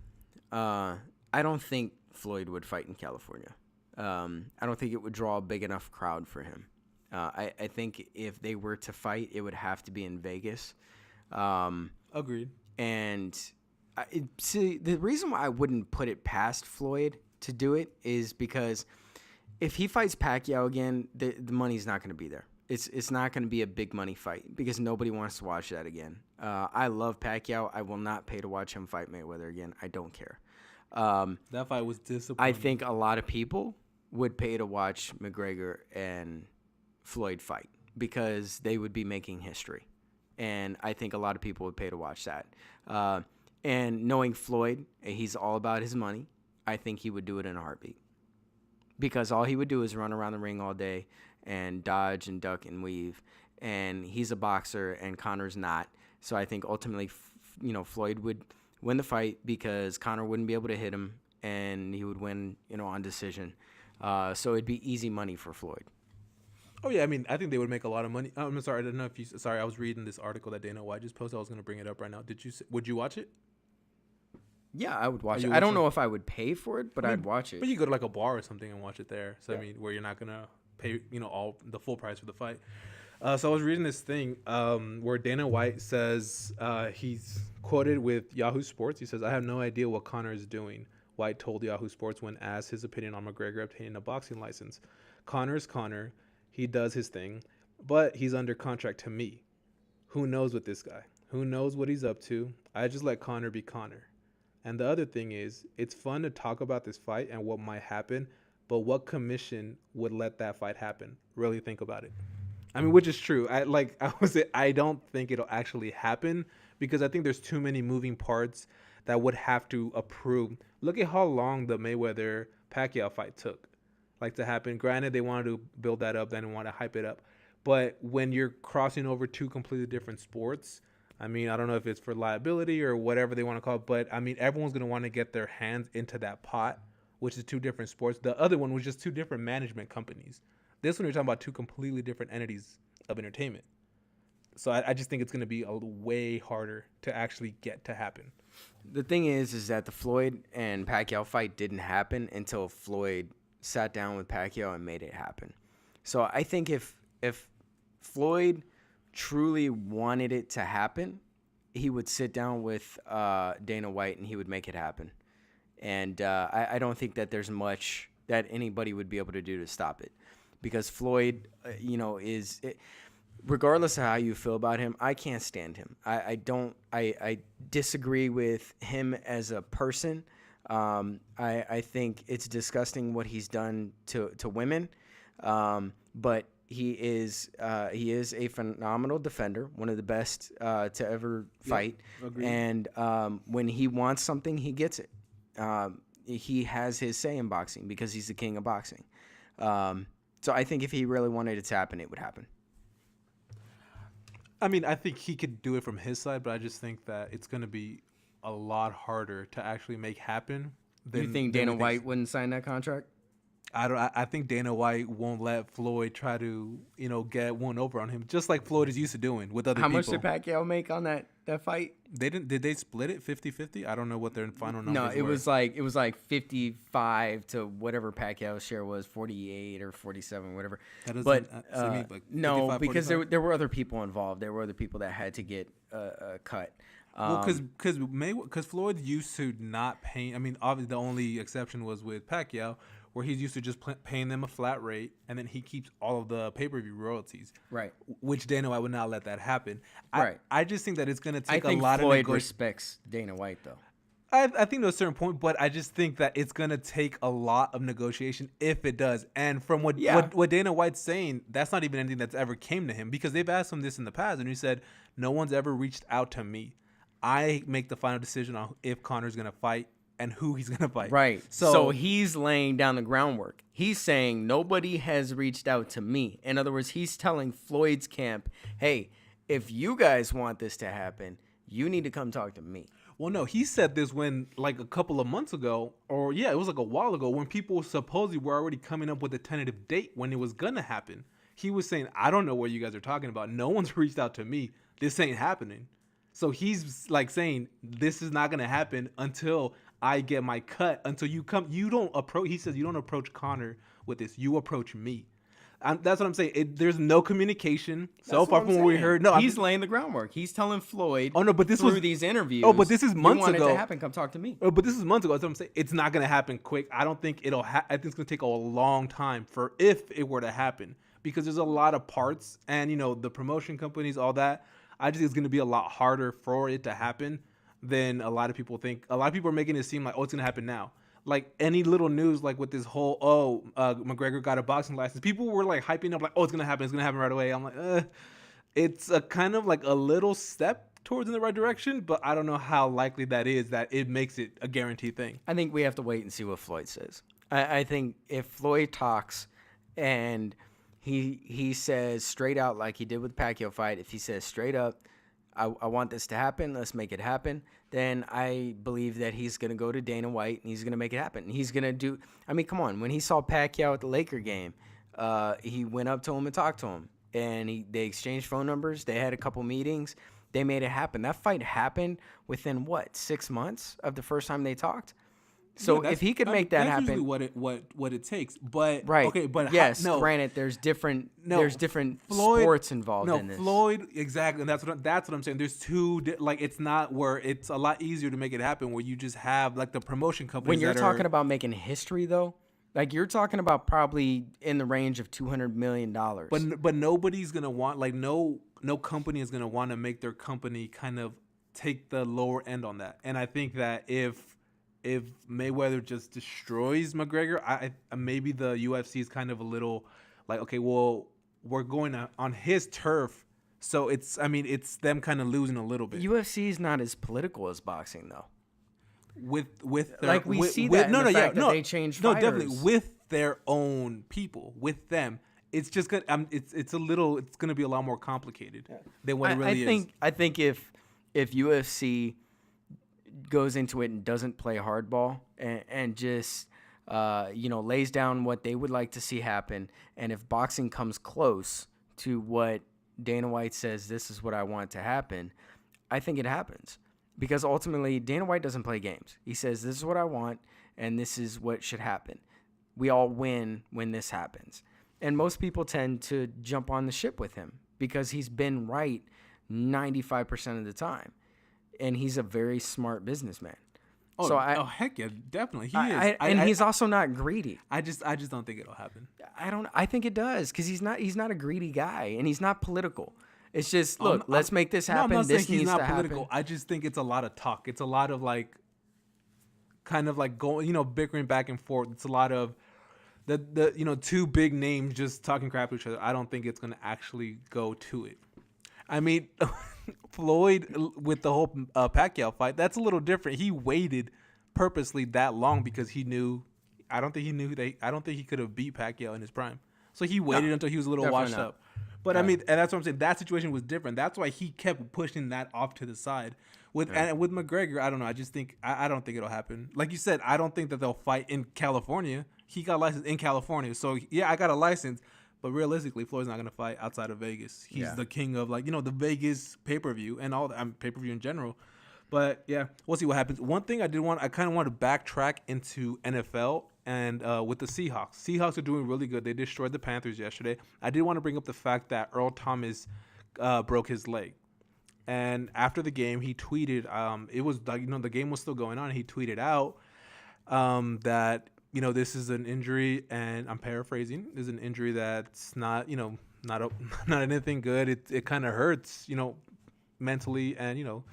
I don't think Floyd would fight in California. I don't think it would draw a big enough crowd for him. I think if they were to fight, it would have to be in Vegas. Agreed. And See, the reason why I wouldn't put it past Floyd to do it is because if he fights Pacquiao again, the money's not going to be there. It's not going to be a big money fight because nobody wants to watch that again. I love Pacquiao. I will not pay to watch him fight Mayweather again. I don't care. That fight was disappointing. I think a lot of people would pay to watch McGregor and Floyd fight because they would be making history. And I think a lot of people would pay to watch that. And knowing Floyd, he's all about his money. I think he would do it in a heartbeat. Because all he would do is run around the ring all day and dodge and duck and weave. And he's a boxer and Conor's not. So I think ultimately, Floyd would win the fight because Conor wouldn't be able to hit him and he would win, on decision. So it'd be easy money for Floyd. Oh, yeah. I mean, I think they would make a lot of money. I'm sorry. I don't know if you... Sorry, I was reading this article that Dana White just posted. I was going to bring it up right now. Would you watch it? Yeah, I would watch it. I don't know if I would pay for it, but I'd watch it. But you go to like a bar or something and watch it there. So, yeah. I mean, where you're not going to pay, all the full price for the fight. So I was reading this thing where Dana White says he's quoted with Yahoo Sports. He says, "I have no idea what Conor is doing." White told Yahoo Sports when asked his opinion on McGregor obtaining a boxing license. "Conor is Conor. He does his thing, but he's under contract to me. Who knows with this guy? Who knows what he's up to? I just let Conor be Conor. And the other thing is, it's fun to talk about this fight and what might happen, but what commission would let that fight happen? Really think about it." I mean, which is true. I don't think it'll actually happen because I think there's too many moving parts that would have to approve. Look at how long the Mayweather Pacquiao fight took, to happen. Granted, they wanted to build that up, they didn't want to hype it up. But when you're crossing over two completely different sports, I mean, I don't know if it's for liability or whatever they want to call it, but I mean, everyone's going to want to get their hands into that pot, which is two different sports. The other one was just two different management companies. This one, you're talking about two completely different entities of entertainment. So I just think it's going to be way harder to actually get to happen. The thing is that the Floyd and Pacquiao fight didn't happen until Floyd sat down with Pacquiao and made it happen. So I think if Floyd truly wanted it to happen, he would sit down with Dana White and he would make it happen. And I don't think that there's much that anybody would be able to do to stop it. Because Floyd, regardless of how you feel about him, I can't stand him. I disagree with him as a person. I think it's disgusting what he's done to women. But he is a phenomenal defender, one of the best to ever fight. Agreed. And when he wants something, he gets it. He has his say in boxing because he's the king of boxing. So I think if he really wanted it to happen, it would happen. I mean, I think he could do it from his side, but I just think that it's going to be a lot harder to actually make happen. You think Dana White wouldn't sign that contract? I think Dana White won't let Floyd try to, get one over on him, just like Floyd is used to doing with other people. How much did Pacquiao make on that fight? Did they split it 50-50? I don't know what their final numbers were. No, it was like 55 to whatever Pacquiao's share was, 48 or 47, whatever. That doesn't but no, because there were other people involved. There were other people that had to get a cut. Well, because Floyd used to not pay. I mean, obviously the only exception was with Pacquiao, where he's used to just paying them a flat rate, and then he keeps all of the pay-per-view royalties. Right. Which Dana White would not let that happen. Right. I just think that it's going to take a lot of... I think Floyd respects Dana White, though. I think to a certain point, but I just think that it's going to take a lot of negotiation if it does. And from what Dana White's saying, that's not even anything that's ever came to him, because they've asked him this in the past, and he said, no one's ever reached out to me. I make the final decision on if Conor's going to fight and who he's going to fight. Right. So he's laying down the groundwork. He's saying nobody has reached out to me. In other words, he's telling Floyd's camp, hey, if you guys want this to happen, you need to come talk to me. Well, no, he said this when, a couple of months ago, it was a while ago, when people supposedly were already coming up with a tentative date when it was going to happen. He was saying, I don't know what you guys are talking about. No one's reached out to me. This ain't happening. So he's saying, this is not going to happen until I get my cut, until you come. You don't approach. He says, you don't approach Conor with this. You approach me. That's what I'm saying. There's no communication so That's far what from I'm what we saying. heard. No, he's laying the groundwork. He's telling Floyd. Oh no, but this through was these interviews. Oh, but this is months you want ago. it to happen? Come talk to me. Oh, but this is months ago. That's what I'm saying. It's not gonna happen quick. I don't think it'll. I think it's gonna take a long time for if it were to happen because there's a lot of parts and the promotion companies, all that. I just think it's gonna be a lot harder for it to happen than a lot of people think. A lot of people are making it seem like, oh, it's gonna happen now. Like any little news, like with this whole, McGregor got a boxing license. People were like hyping up, like, oh, it's gonna happen right away. I'm like, it's a kind of like a little step towards in the right direction, but I don't know how likely that is that it makes it a guaranteed thing. I think we have to wait and see what Floyd says. I think if Floyd talks and he says straight out like he did with the Pacquiao fight, if he says straight up, I want this to happen, let's make it happen, then I believe that he's going to go to Dana White and he's going to make it happen. He's going to do – I mean, come on. When he saw Pacquiao at the Laker game, he went up to him and talked to him. And they exchanged phone numbers. They had a couple meetings. They made it happen. That fight happened within, 6 months of the first time they talked? So if he could make that happen, that's usually what it takes. But right, okay, but yes, granted, there's different sports involved in this. Floyd, exactly, and that's what I'm saying. There's it's not where it's a lot easier to make it happen where you just have like the promotion companies. When you're talking about making history, though, like you're talking about probably in the range of $200 million. But nobody's gonna want no company is gonna want to make their company kind of take the lower end on that, and I think that if Mayweather just destroys McGregor, I maybe the UFC is kind of a little like, okay, well, we're going on his turf, so it's them kind of losing a little bit. UFC is not as political as boxing, though. With their, like we with, see with, that no in no the yeah fact that no they change no fighters. definitely with their own people, with them. It's just gonna it's gonna be a lot more complicated than what it really is. I think if UFC goes into it and doesn't play hardball and just lays down what they would like to see happen, and if boxing comes close to what Dana White says this is what I want to happen, I think it happens. Because ultimately Dana White doesn't play games. He says this is what I want and this is what should happen. We all win when this happens. And most people tend to jump on the ship with him because he's been right 95% of the time. And he's a very smart businessman. Oh, heck yeah, definitely he is. And he's also not greedy. I just don't think it'll happen. I think it does because he's not a greedy guy and he's not political. It's just let's make this happen. No, I'm not this saying he's needs not to political. happen. I just think it's a lot of talk. It's a lot of kind of like going, bickering back and forth. It's a lot of the two big names just talking crap to each other. I don't think it's gonna actually go to it. I mean, Floyd with the whole Pacquiao fight, that's a little different. He waited purposely that long because he knew. I don't think he could have beat Pacquiao in his prime. So he waited until he was a little washed up. But I mean, and that's what I'm saying. That situation was different. That's why he kept pushing that off to the side. With McGregor, I don't know. I just think I don't think it'll happen. Like you said, I don't think that they'll fight in California. He got licensed in California, so yeah, I got a license. But realistically, Floyd's not gonna fight outside of Vegas. He's the king of the Vegas pay-per-view and all the pay-per-view in general. But yeah, we'll see what happens. One thing I kind of want to backtrack into NFL and with the Seahawks. Seahawks are doing really good. They destroyed the Panthers yesterday. I did want to bring up the fact that Earl Thomas broke his leg. And after the game, he tweeted, it was the game was still going on. He tweeted out that, this is an injury, and I'm paraphrasing, this is an injury that's not, not anything good. It kind of hurts, mentally and,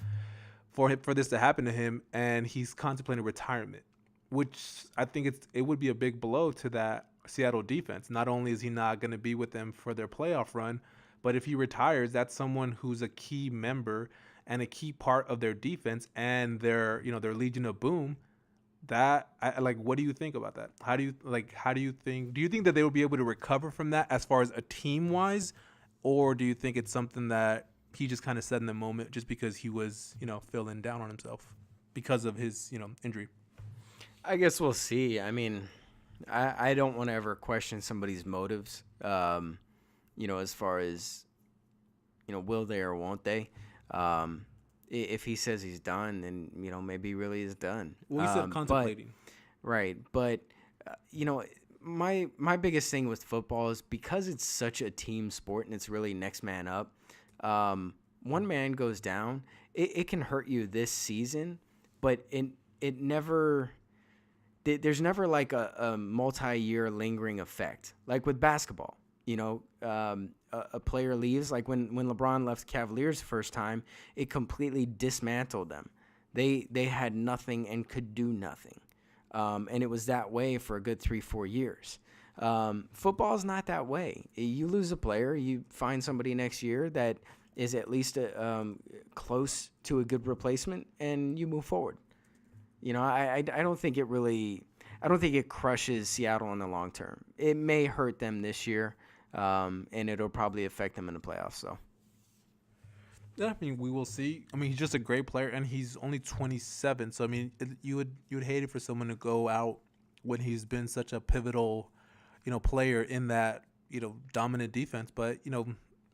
for this to happen to him, and he's contemplating retirement, which I think it would be a big blow to that Seattle defense. Not only is he not going to be with them for their playoff run, but if he retires, that's someone who's a key member and a key part of their defense and their Legion of Boom. What do you think about that? How do you think that they will be able to recover from that as far as a team wise, or do you think it's something that he just kind of said in the moment just because he was, feeling down on himself because of his, injury? I guess we'll see. I mean, I don't want to ever question somebody's motives, as far as, will they or won't they? If he says he's done, then, maybe he really is done. Well, he said contemplating. But my biggest thing with football is because it's such a team sport and it's really next man up. One man goes down, it can hurt you this season, but it never. There's never like a multi-year lingering effect like with basketball. A player leaves, like when LeBron left Cavaliers the first time, it completely dismantled them. They had nothing and could do nothing. And it was that way for a good 3-4 years. Football is not that way. You lose a player, you find somebody next year that is at least close to a good replacement, and you move forward. I don't think it really – I don't think it crushes Seattle in the long term. It may hurt them this year, and it'll probably affect them in the playoffs. So. Yeah, I mean, we will see. I mean, he's just a great player, and he's only 27. So, I mean, you would hate it for someone to go out when he's been such a pivotal, player in that, dominant defense. But,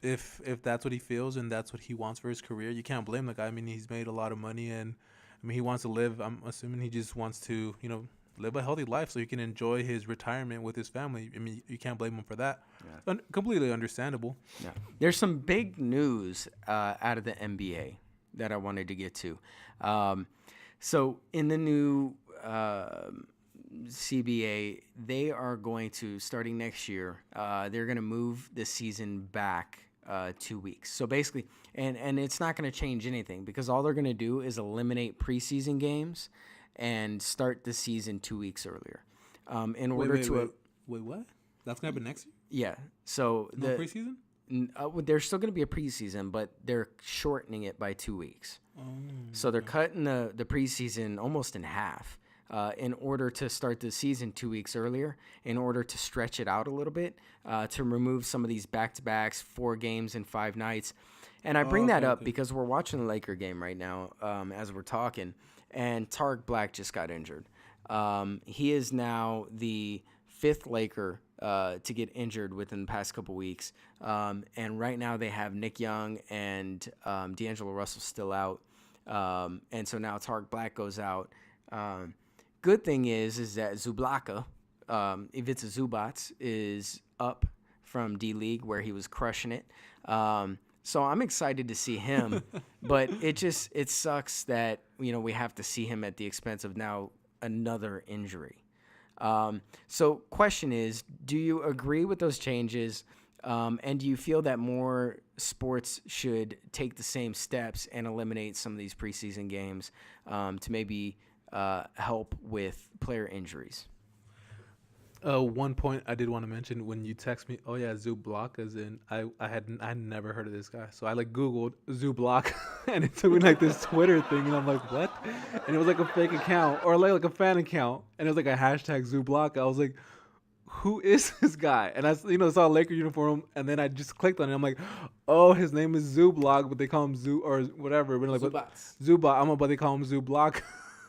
if that's what he feels and that's what he wants for his career, you can't blame the guy. I mean, he's made a lot of money, and I mean, he wants to live. I'm assuming he just wants to, live a healthy life so he can enjoy his retirement with his family. I mean, you can't blame him for that. Yeah. Completely understandable. Yeah. There's some big news out of the NBA that I wanted to get to. So in the new CBA, they are going to, starting next year, they're going to move the season back 2 weeks. So basically, and it's not going to change anything because all they're going to do is eliminate preseason games and start the season 2 weeks earlier. Wait, what? That's going to happen next year? Yeah. So no preseason? There's still going to be a preseason, but they're shortening it by 2 weeks. Oh, so they're cutting the preseason almost in half in order to start the season 2 weeks earlier, in order to stretch it out a little bit, to remove some of these back-to-backs, 4 games in 5 nights. And I bring that up because we're watching the Laker game right now as we're talking, and Tarek Black just got injured. He is now the 5th Laker to get injured within the past couple weeks. And right now they have Nick Young and D'Angelo Russell still out. And so now Tarek Black goes out. Good thing is that Zublaka, Ivica Zubac, is up from D-League where he was crushing it. So I'm excited to see him, but it sucks that, we have to see him at the expense of now another injury. So question is, do you agree with those changes? And do you feel that more sports should take the same steps and eliminate some of these preseason games to maybe help with player injuries? One point I did want to mention when you text me, Zublak, as in I had never heard of this guy, so I Googled Zublak, and it took me this Twitter thing, and I'm like, what? And it was a fake account or like a fan account, and it was a hashtag Zublak. I was like, who is this guy? And I saw a Laker uniform, and then I just clicked on it. I'm like, oh, his name is Zublak, but they call him Zoo or whatever. But Zubat, but they call him Zublak.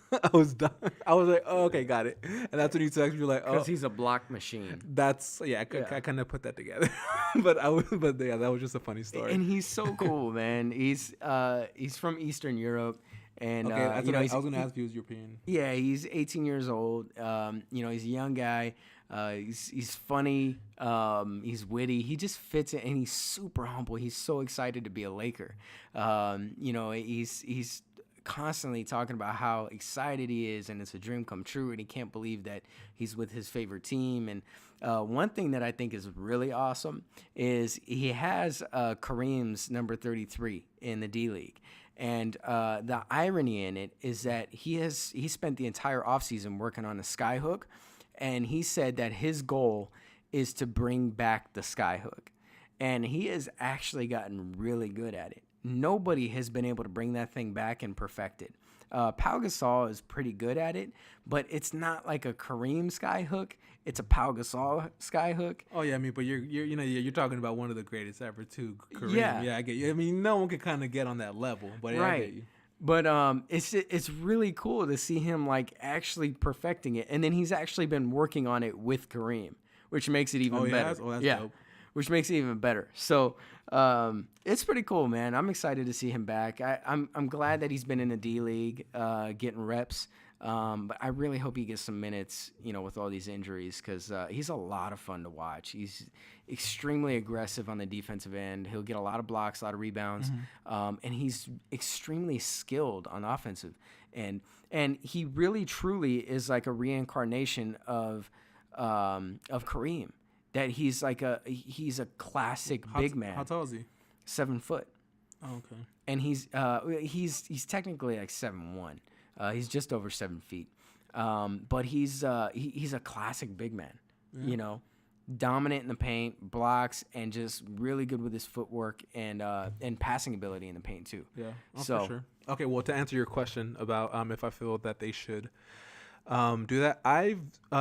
I was done. I was like, oh, okay, got it. And that's when you text me, you're like, oh. Because he's a block machine. I kind of put that together. but that was just a funny story. And he's so cool, man. He's from Eastern Europe. And, okay, I was going to ask if he was European. Yeah, he's 18 years old. He's a young guy. He's funny. He's witty. He just fits it, and he's super humble. He's so excited to be a Laker. He's constantly talking about how excited he is, and it's a dream come true, and he can't believe that he's with his favorite team. And one thing that I think is really awesome is he has Kareem's number 33 in the D-League. And the irony in it is that he spent the entire offseason working on a skyhook, and he said that his goal is to bring back the skyhook. And he has actually gotten really good at it. Nobody has been able to bring that thing back and perfect it. Pau Gasol is pretty good at it, but it's not like a Kareem skyhook. It's a Pau Gasol skyhook. Oh yeah, I mean, but you're talking about one of the greatest ever too, Kareem. Yeah, I get you. I mean, no one can kind of get on that level, but yeah, right. I get you. But it's really cool to see him actually perfecting it, and then he's actually been working on it with Kareem, which makes it even better. That's dope. Which makes it even better. So it's pretty cool, man. I'm excited to see him back. I'm glad that he's been in the D-League getting reps. But I really hope he gets some minutes, with all these injuries, because he's a lot of fun to watch. He's extremely aggressive on the defensive end. He'll get a lot of blocks, a lot of rebounds, and he's extremely skilled on offensive. And he really, truly is like a reincarnation of Kareem. That he's a classic big man. How tall is he? 7 foot. Oh, okay. And he's technically like 7'1". He's just over 7 feet. But he's a classic big man. Dominant in the paint, blocks, and just really good with his footwork and passing ability in the paint too. Yeah, for sure. Okay, well, to answer your question about if I feel that they should do that, I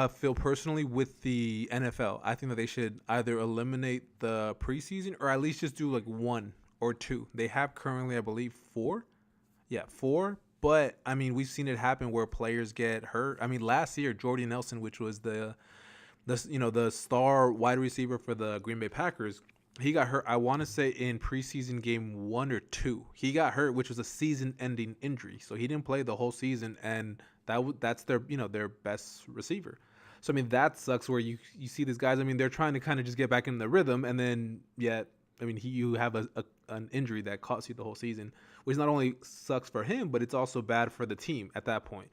feel personally with the NFL, I think that they should either eliminate the preseason or at least just do like 1 or 2. They have currently, I believe, 4. Yeah, 4. But I mean, we've seen it happen where players get hurt. I mean, last year, Jordy Nelson, which was the star wide receiver for the Green Bay Packers, he got hurt. I want to say in preseason game 1 or 2, he got hurt, which was a season-ending injury. So he didn't play the whole season, and that's their their best receiver. So I mean, that sucks. Where you see these guys. I mean, they're trying to kind of just get back in the rhythm, and then yet, I mean, you have an injury that costs you the whole season, which not only sucks for him, but it's also bad for the team at that point.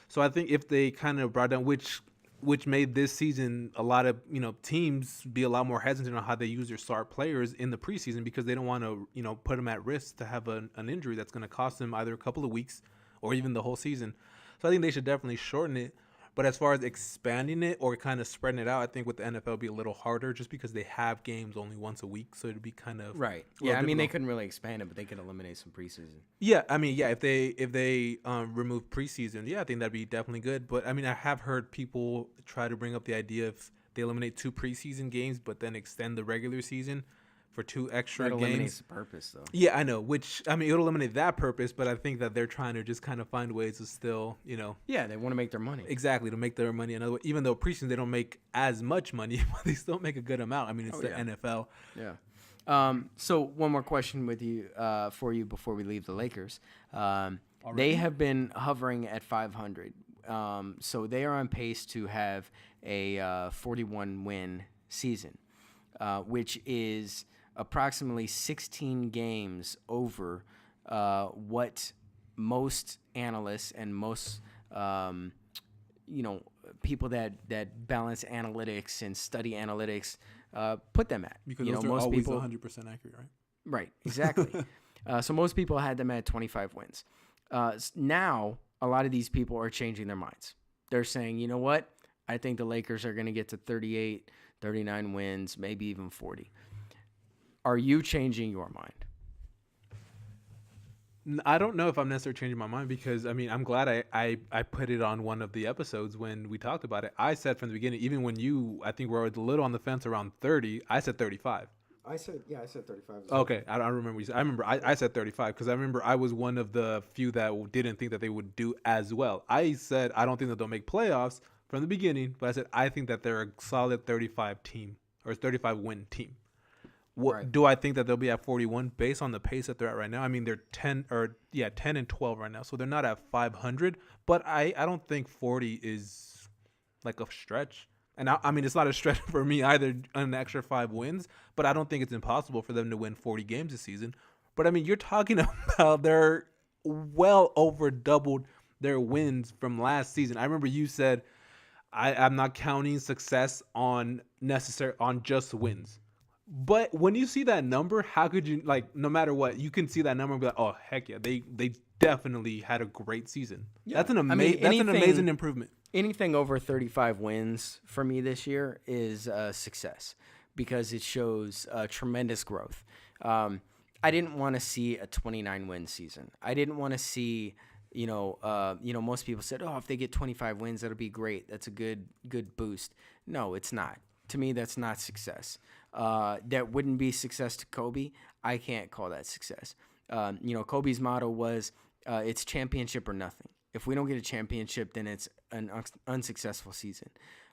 So I think if they kind of brought down, which made this season a lot of teams be a lot more hesitant on how they use their star players in the preseason because they don't want to put them at risk to have an injury that's going to cost them either a couple of weeks or even the whole season. So I think they should definitely shorten it. But as far as expanding it or kind of spreading it out, I think with the NFL it'd be a little harder just because they have games only once a week. So it'd be kind of right. Yeah, I mean they couldn't really expand it, but they could eliminate some preseason. Yeah, I mean, yeah, if they remove preseason, yeah, I think that'd be definitely good. But I mean, I have heard people try to bring up the idea if they eliminate 2 preseason games, but then extend the regular season for 2 extra games. That eliminates the purpose, though. Yeah, I know. Which, I mean, it'll eliminate that purpose, but I think that they're trying to just kind of find ways to still, Yeah, they want to make their money. Exactly, to make their money another way. Even though preseason they don't make as much money, but they still make a good amount. I mean, it's NFL. Yeah. So one more question with you for you before we leave the Lakers. They have been hovering at 500. So they are on pace to have a 41-win season, which is approximately 16 games over what most analysts and most people that balance analytics and study analytics put them at. Because those are most always people 100% accurate, right? Right, exactly. So most people had them at 25 wins. Now a lot of these people are changing their minds. They're saying, you know what? I think the Lakers are going to get to 38, 39 wins, maybe even 40. Are you changing your mind? I don't know if I'm necessarily changing my mind because, I mean, I'm glad I put it on one of the episodes when we talked about it. I said from the beginning, even when I think were a little on the fence around 30, I said 35. I said 35. Okay, I don't remember what you said. I remember I said 35 because I remember I was one of the few that didn't think that they would do as well. I said I don't think that they'll make playoffs from the beginning, but I said I think that they're a solid 35 team or 35 win team. What do I think that they'll be at 41 based on the pace that they're at right now? I mean, they're 10 and 12 right now, so they're not at 500. But I don't think 40 is like a stretch. And I mean, it's not a stretch for me either, an extra 5 wins. But I don't think it's impossible for them to win 40 games this season. But I mean, you're talking about they're well over doubled their wins from last season. I remember you said, I'm not counting success on just wins. But when you see that number, how could you, like, no matter what, you can see that number and be like, oh, heck yeah, they definitely had a great season. Yeah. That's an amazing improvement. Anything over 35 wins for me this year is a success because it shows tremendous growth. I didn't want to see a 29-win season. I didn't want to see, most people said, oh, if they get 25 wins, that'll be great. That's a good boost. No, it's not. To me, that's not success. That wouldn't be success to Kobe. I can't call that success. Kobe's motto was, it's championship or nothing. If we don't get a championship, then it's an unsuccessful season.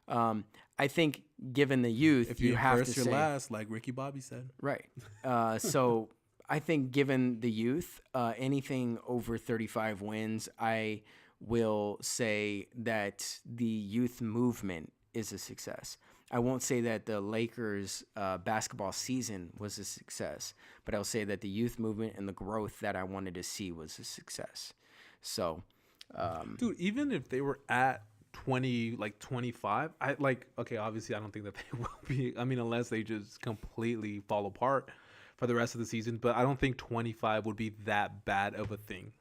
I think given the youth, if you have first, to you're say, last, like Ricky Bobby said. Right. So I think given the youth, anything over 35 wins, I will say that the youth movement is a success. I won't say that the Lakers basketball season was a success, but I'll say that the youth movement and the growth that I wanted to see was a success. So, dude, even if they were at 20, like 25, okay, obviously I don't think that they will be. I mean, unless they just completely fall apart for the rest of the season, but I don't think 25 would be that bad of a thing.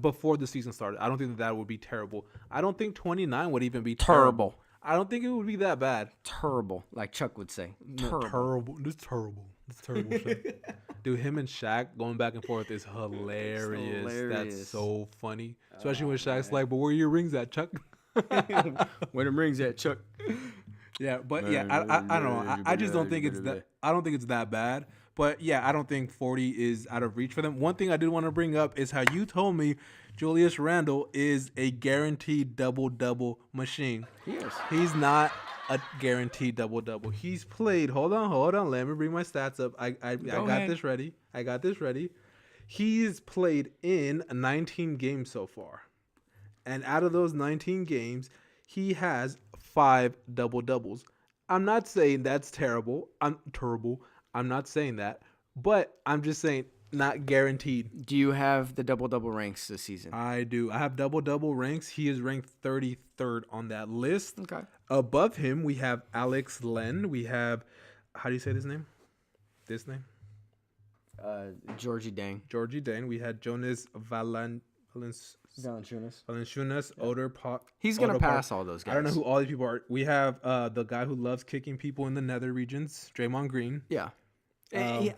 Before the season started, I don't think that would be terrible. I don't think 29 would even be terrible. I don't think it would be that bad. Terrible, like Chuck would say. Terrible. This terrible shit. Dude, him and Shaq going back and forth is hilarious. That's so funny. Especially when Shaq's like, but where are your rings at, Chuck? Where them rings at, Chuck? Yeah, but I don't know. I just don't think it's that. I don't think it's that bad. But yeah, I don't think 40 is out of reach for them. One thing I did want to bring up is how you told me Julius Randle is a guaranteed double-double machine. Yes. He's not a guaranteed double-double. He's played. Hold on. Let me bring my stats up. I got this ready. He's played in 19 games so far. And out of those 19 games, he has 5 double-doubles. I'm not saying that's terrible. I'm not saying that, but I'm just saying not guaranteed. Do you have the double-double ranks this season? I do. I have double-double ranks. He is ranked 33rd on that list. Okay. Above him, we have Alex Len. We have, how do you say his name? This name? Georgie Dang. We had Jonas Valanciunas, Oder Pop. He's going to pass all those guys. I don't know who all these people are. We have the guy who loves kicking people in the nether regions, Draymond Green. Yeah. We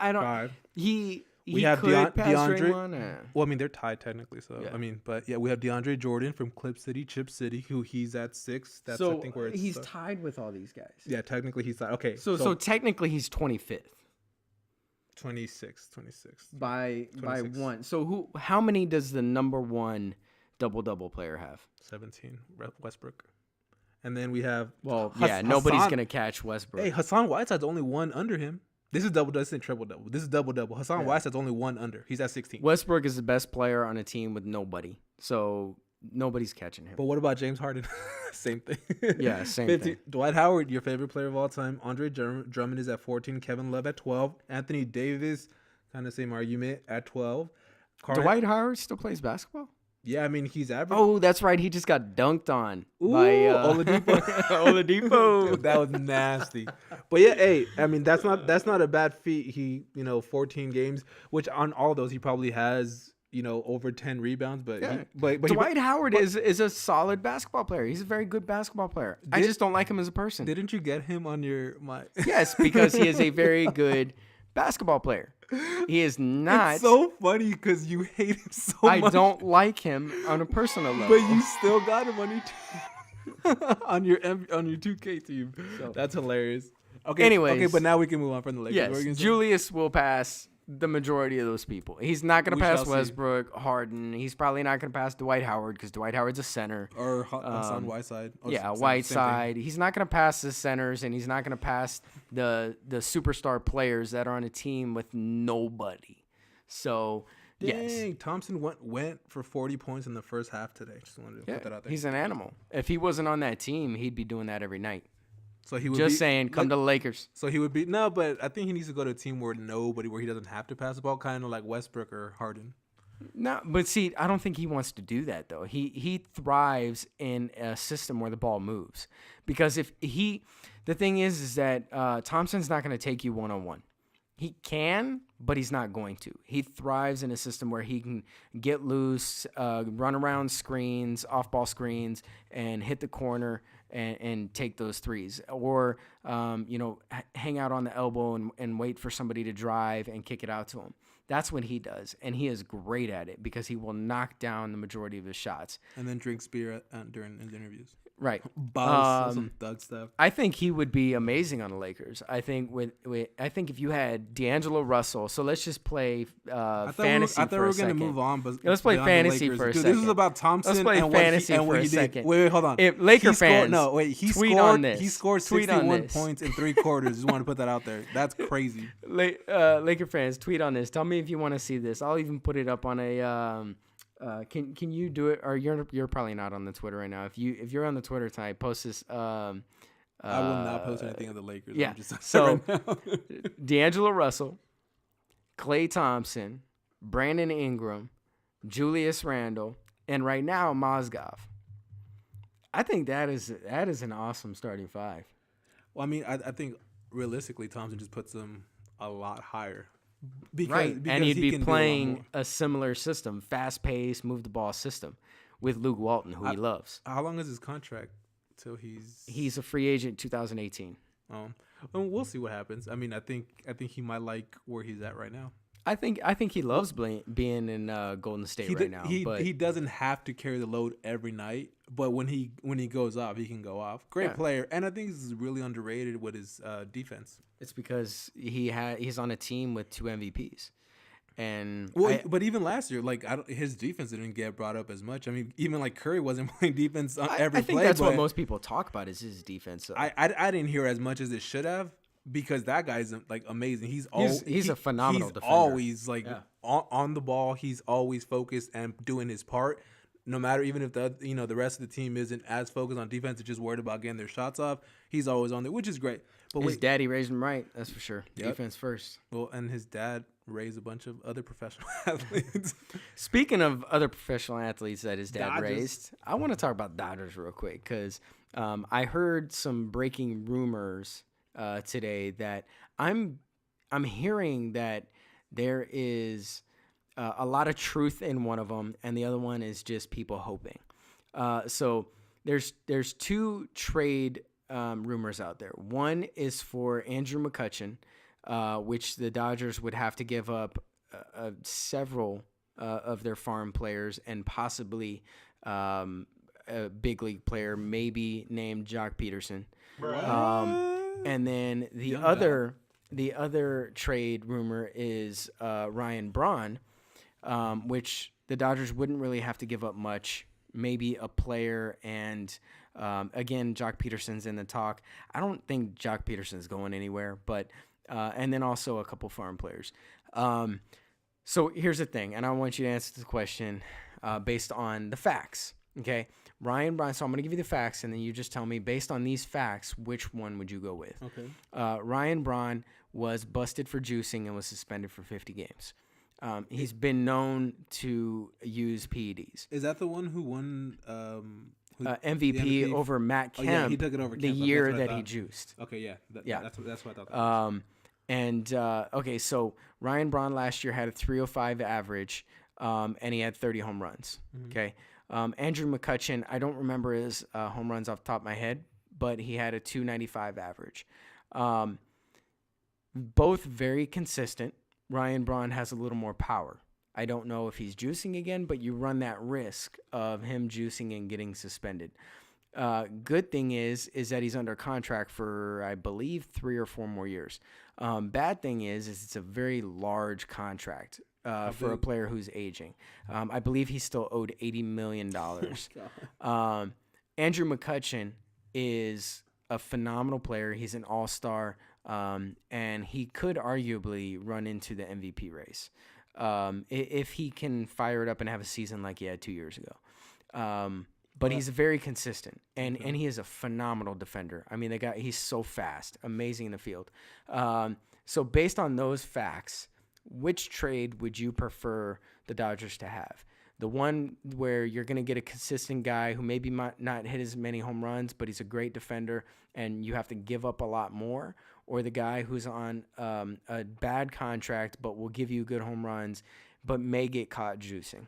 He have could pass DeAndre. Draymond, Well, I mean, they're tied technically. So, Yeah. I mean, but yeah, we have DeAndre Jordan from Chip City, who he's at 6. That's, I think, where it's. He's tied with all these guys. Yeah, technically he's tied. Okay. So technically he's 25th. 26. By 26. one. So how many does the number one double-double player have? 17, Westbrook. And then we have. Well, nobody's going to catch Westbrook. Hey, Hassan Whiteside's only one under him. This is double-double. This isn't triple-double. This is double-double. Hassan Whiteside's only one under. He's at 16. Westbrook is the best player on a team with nobody. So nobody's catching him. But what about James Harden? Same thing. Yeah, same 15. thing. Dwight Howard, your favorite player of all time. Andre Drummond is at 14. Kevin Love at 12. Anthony Davis, kind of same argument, at 12. Dwight Howard still plays basketball? Yeah, I mean, he's average. Oh, that's right. He just got dunked on by Oladipo. Oladipo. Dude, that was nasty. But yeah, hey, I mean, that's not a bad feat. He, 14 games, which on all those he probably has, over 10 rebounds. But yeah. but Dwight Howard is a solid basketball player. He's a very good basketball player. I just don't like him as a person. Didn't you get him on my? Yes, because he is a very good basketball player. He is not. It's so funny because you hate him so much. I don't like him on a personal level. But you still got him on your team. on your 2K team. So. That's hilarious. Okay. Anyways. Okay, but now we can move on from the Lakers. Yes, Julius will pass the majority of those people. He's not going to pass Westbrook, Harden. He's probably not going to pass Dwight Howard because Dwight Howard's a center. Or Hassan Whiteside. Whiteside. He's not going to pass the centers, and he's not going to pass the superstar players that are on a team with nobody. So, yes. Thompson went for 40 points in the first half today. Just wanted to put that out there. He's an animal. If he wasn't on that team, he'd be doing that every night. So he would just saying, come to the Lakers. So he would be but I think he needs to go to a team where he doesn't have to pass the ball, kind of like Westbrook or Harden. No, but see, I don't think he wants to do that though. He thrives in a system where the ball moves, because the thing is that Thompson's not going to take you one-on-one. He can, but he's not going to. He thrives in a system where he can get loose, run around screens, off-ball screens, and hit the corner and take those threes. Or, hang out on the elbow and wait for somebody to drive and kick it out to him. That's what he does, and he is great at it because he will knock down the majority of his shots. And then drinks beer during his interviews. Right. Some thug stuff. I think he would be amazing on the Lakers. I think if you had D'Angelo Russell, so let's just play fantasy. I thought we were going to move on, but let's play fantasy for a second. This is about Thompson. Let's play fantasy for a second. Wait, hold on. If Laker fans, he tweet scored. on this. He scored 61 points in 3 quarters. Just want to put that out there. That's crazy. Laker fans, tweet on this. Tell me if you want to see this. I'll even put it up on Can you do it? Or you're probably not on the Twitter right now. If you're on the Twitter tonight, post this. I will not post anything of the Lakers. Yeah. I'm just So right now. D'Angelo Russell, Klay Thompson, Brandon Ingram, Julius Randle, and right now Mozgov. I think that is an awesome starting five. Well, I mean, I think realistically, Thompson just puts them a lot higher. Because and he'd be playing a similar system, fast-paced, move the ball system, with Luke Walton, who he loves. How long is his contract till He's a free agent 2018. We'll see what happens. I mean, I think he might like where he's at right now. I think he loves being in Golden State right now. But he doesn't have to carry the load every night, but when he goes off, he can go off. Great player, and I think he's really underrated with his defense. It's because he's on a team with 2 MVPs, and but even last year, like his defense didn't get brought up as much. I mean, even like Curry wasn't playing defense on every play. I think that's what most people talk about is his defense. So. I didn't hear as much as it should have. Because that guy's like amazing. He's a phenomenal defender. He's always like on the ball. He's always focused and doing his part. No matter even if the rest of the team isn't as focused on defense, they're just worried about getting their shots off. He's always on there, which is great. But his daddy raised him right. That's for sure. Yep. Defense first. Well, and his dad raised a bunch of other professional athletes. Speaking of other professional athletes that his dad raised, I want to talk about Dodgers real quick because I heard some breaking rumors today that I'm hearing that there is a lot of truth in one of them, and the other one is just people hoping. So there's 2 trade rumors out there. One is for Andrew McCutchen, which the Dodgers would have to give up several of their farm players and possibly a big league player, maybe named Jock Peterson. And then the other trade rumor is Ryan Braun, which the Dodgers wouldn't really have to give up much, maybe a player, and again, Jock Peterson's in the talk. I don't think Jock Peterson's going anywhere, but and then also a couple farm players. So here's the thing, and I want you to answer the question based on the facts, okay? Ryan Braun, so I'm going to give you the facts, and then you just tell me, based on these facts, which one would you go with? Okay. Ryan Braun was busted for juicing and was suspended for 50 games. He's been known to use PEDs. Is that the one who won MVP over Matt Kemp? Oh, yeah, he took it over the Kemp. year that he juiced. Okay, yeah. That's what I thought. Okay, so Ryan Braun last year had a 305 average, and he had 30 home runs. Mm-hmm. Okay. Andrew McCutchen, I don't remember his home runs off the top of my head, but he had a 295 average. Both very consistent. Ryan Braun has a little more power. I don't know if he's juicing again, but you run that risk of him juicing and getting suspended. Good thing is that he's under contract for, I believe, 3 or 4 more years. Bad thing is it's a very large contract. For a player who's aging. I believe he's still owed $80 million. Andrew McCutchen is a phenomenal player. He's an all-star, and he could arguably run into the MVP race if he can fire it up and have a season like he had 2 years ago. But he's very consistent, and he is a phenomenal defender. I mean, he's so fast, amazing in the field. So based on those facts, which trade would you prefer the Dodgers to have? The one where you're going to get a consistent guy who maybe might not hit as many home runs, but he's a great defender and you have to give up a lot more, or the guy who's on a bad contract but will give you good home runs but may get caught juicing?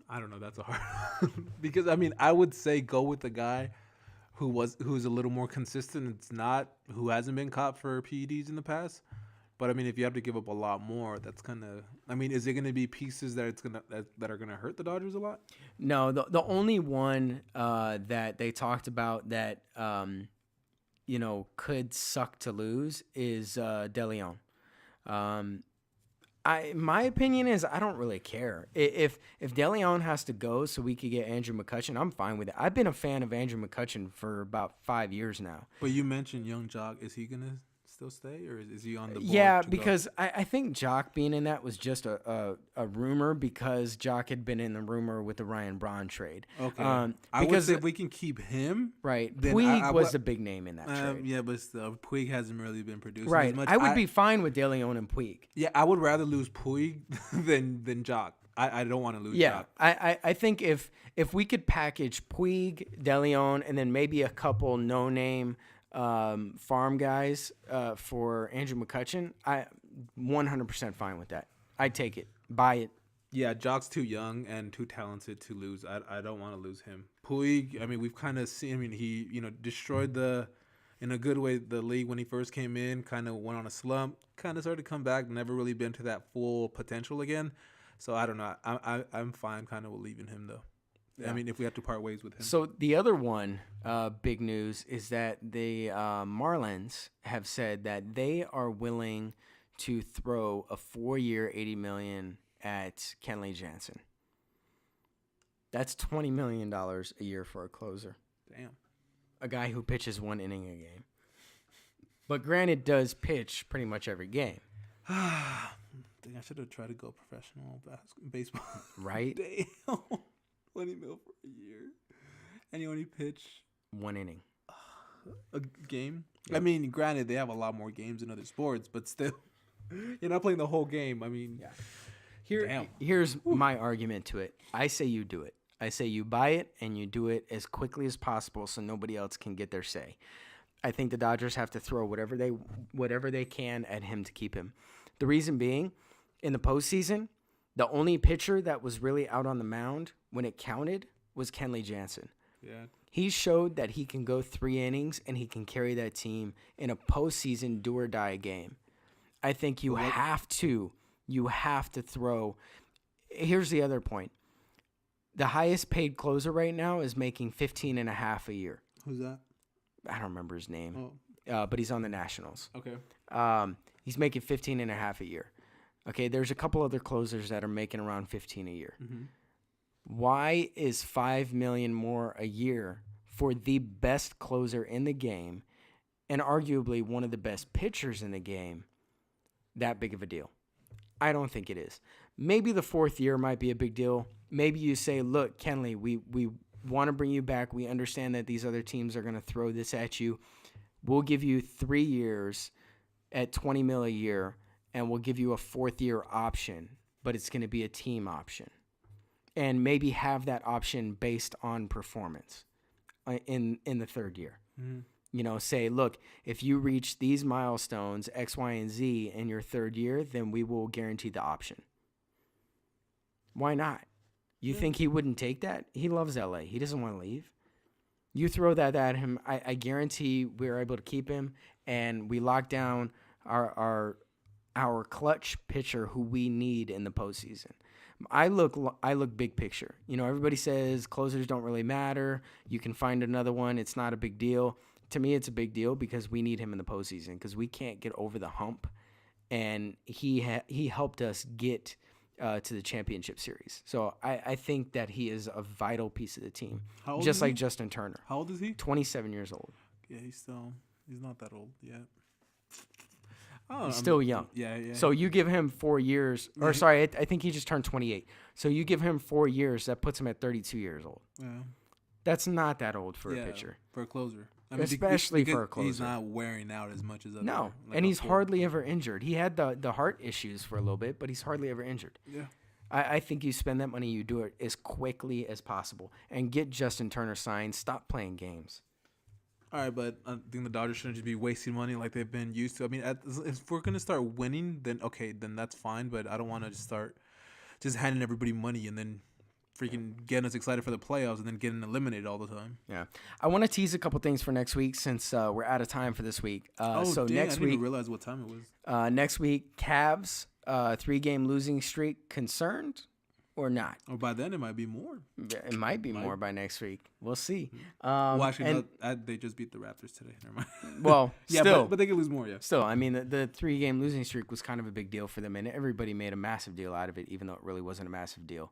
I don't know. That's a hard because, I mean, I would say go with the guy who's a little more consistent. Who hasn't been caught for PEDs in the past. But I mean, if you have to give up a lot more, that's kind of. I mean, is it going to be pieces that are going to hurt the Dodgers a lot? No, the only one that they talked about that could suck to lose is De Leon. My opinion is I don't really care if De Leon has to go so we could get Andrew McCutchen. I'm fine with it. I've been a fan of Andrew McCutchen for about 5 years now. But you mentioned young Jock. Is he going to still stay, or is he on the board? Yeah, to because I think Jock being in that was just a rumor because Jock had been in the rumor with the Ryan Braun trade. go? Okay. I would because say if we can keep him. right, then Puig was a big name in that trade. Yeah, but still, Puig hasn't really been producing Right, as much. I would be fine with De Leon and Puig. Yeah, I would rather lose Puig than Jock. I don't want to lose Yeah, Jock. I think if we could package Puig, De Leon, and then maybe a couple no-name farm guys for Andrew McCutcheon, I 100% fine with that. I'd take it, buy it. Yeah, Jock's too young and too talented to lose. I don't want to lose him. Puig, I mean, we've kind of seen. I mean, he destroyed in a good way the league when he first came in. Kind of went on a slump. Kind of started to come back. Never really been to that full potential again. So I don't know. I'm fine kind of with leaving him though. Yeah. I mean, if we have to part ways with him. So the other one, big news, is that the Marlins have said that they are willing to throw a 4-year, $80 million at Kenley Jansen. That's $20 million a year for a closer. Damn. A guy who pitches 1 inning a game. But granted, does pitch pretty much every game. I think I should have tried to go professional baseball. Right? Damn. 20 mil for a year. And you only pitch 1 inning. a game? Yep. I mean, granted, they have a lot more games in other sports, but still, you're not playing the whole game. I mean, yeah. Here's my argument to it. I say you do it. I say you buy it and you do it as quickly as possible so nobody else can get their say. I think the Dodgers have to throw whatever they can at him to keep him. The reason being, in the postseason, the only pitcher that was really out on the mound when it counted was Kenley Jansen. Yeah. He showed that he can go 3 innings and he can carry that team in a postseason do or die game. I think you have to throw. Here's the other point. The highest paid closer right now is making $15.5 a year. Who's that? I don't remember his name, Oh, but he's on the Nationals. okay. He's making $15.5 a year. Okay, there's a couple other closers that are making around $15 a year. Mm-hmm. Why is $5 million more a year for the best closer in the game and arguably one of the best pitchers in the game that big of a deal? I don't think it is. Maybe the 4th year might be a big deal. Maybe you say, look, Kenley, we want to bring you back. We understand that these other teams are going to throw this at you. We'll give you 3 years at $20 million a year, and we'll give you a 4th year option, but it's going to be a team option. And maybe have that option based on performance in the 3rd year. Mm-hmm. Say, look, if you reach these milestones, X, Y, and Z in your 3rd year, then we will guarantee the option. Why not? You think he wouldn't take that? He loves LA. He doesn't want to leave. You throw that at him, I guarantee we're able to keep him, and we lock down our clutch pitcher who we need in the postseason. I look big picture. Everybody says closers don't really matter. You can find another one. It's not a big deal. To me, it's a big deal because we need him in the postseason because we can't get over the hump, and he helped us get to the championship series. So I think that he is a vital piece of the team, just like Justin Turner. How old is he? 27 years old. Yeah, he's not that old yet. He's still young. Yeah. So you give him 4 years, or sorry, I think he just turned 28. So you give him 4 years, that puts him at 32 years old. Yeah. That's not that old for a pitcher. For a closer. Especially for a closer. He's not wearing out as much as other. No, and he's hardly ever injured. He had the heart issues for a little bit, but he's hardly ever injured. Yeah. I think you spend that money, you do it as quickly as possible, and get Justin Turner signed. Stop playing games. All right, but I think the Dodgers shouldn't just be wasting money like they've been used to. I mean, if we're going to start winning, then okay, then that's fine. But I don't want to start just handing everybody money and then freaking getting us excited for the playoffs and then getting eliminated all the time. Yeah. I want to tease a couple things for next week since we're out of time for this week. So dang, next I didn't week, even realize what time it was. Next week, Cavs, 3-game losing streak, concerned or not? Or by then, it might be more. It might be more by next week. We'll see. Well, actually, they just beat the Raptors today. Never mind. Well, yeah, still. But they could lose more, yeah. Still, I mean, the 3-game losing streak was kind of a big deal for them, and everybody made a massive deal out of it, even though it really wasn't a massive deal.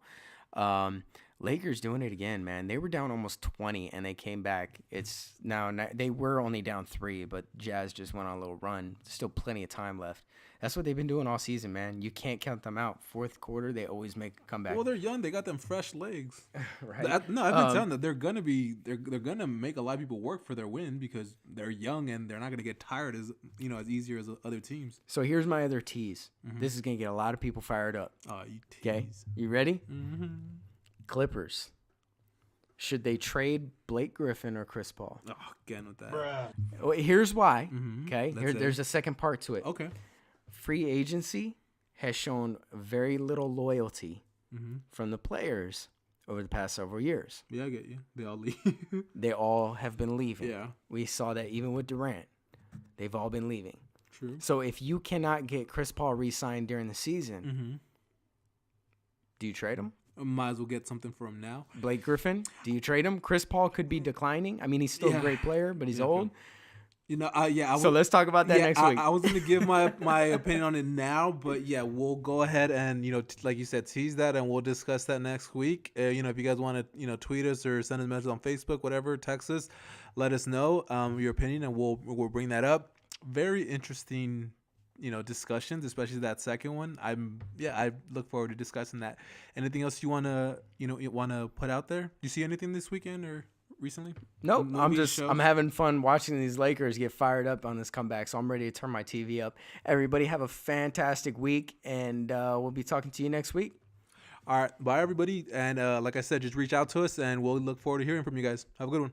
Lakers doing it again, man. They were down almost 20 and they came back. It's now they were only down 3, but Jazz just went on a little run. Still plenty of time left. That's what they've been doing all season, man. You can't count them out. Fourth quarter, they always make a comeback. Well, they're young. They got them fresh legs. Right? I've been telling them they're gonna make a lot of people work for their win because they're young and they're not gonna get tired as easier as other teams. So here's my other tease. This is gonna get a lot of people fired up. Oh, you tease. Okay, you ready? Mm-hmm. Clippers. Should they trade Blake Griffin or Chris Paul? Oh, again with that. Well, here's why. Mhm. Okay, there's a second part to it. Okay. Free agency has shown very little loyalty from the players over the past several years. Yeah, I get you. They all leave. They all have been leaving. Yeah. We saw that even with Durant. They've all been leaving. True. So if you cannot get Chris Paul re-signed during the season, do you trade him? Might as well get something for him now. Blake Griffin, do you trade him? Chris Paul could be declining. I mean, he's still a great player, but he's old. So let's talk about that next week. I was going to give my opinion on it now, but yeah, we'll go ahead and, like you said, tease that and we'll discuss that next week. If you guys want to, tweet us or send us a message on Facebook, whatever, text us, let us know your opinion and we'll bring that up. Very interesting, discussions, especially that second one. I look forward to discussing that. Anything else you want to put out there? Do you see anything this weekend or recently? Nope. I'm having fun watching these Lakers get fired up on this comeback, so I'm ready to turn my TV up. Everybody have a fantastic week, and we'll be talking to you next week. All right. Bye, everybody. And like I said, just reach out to us, and we'll look forward to hearing from you guys. Have a good one.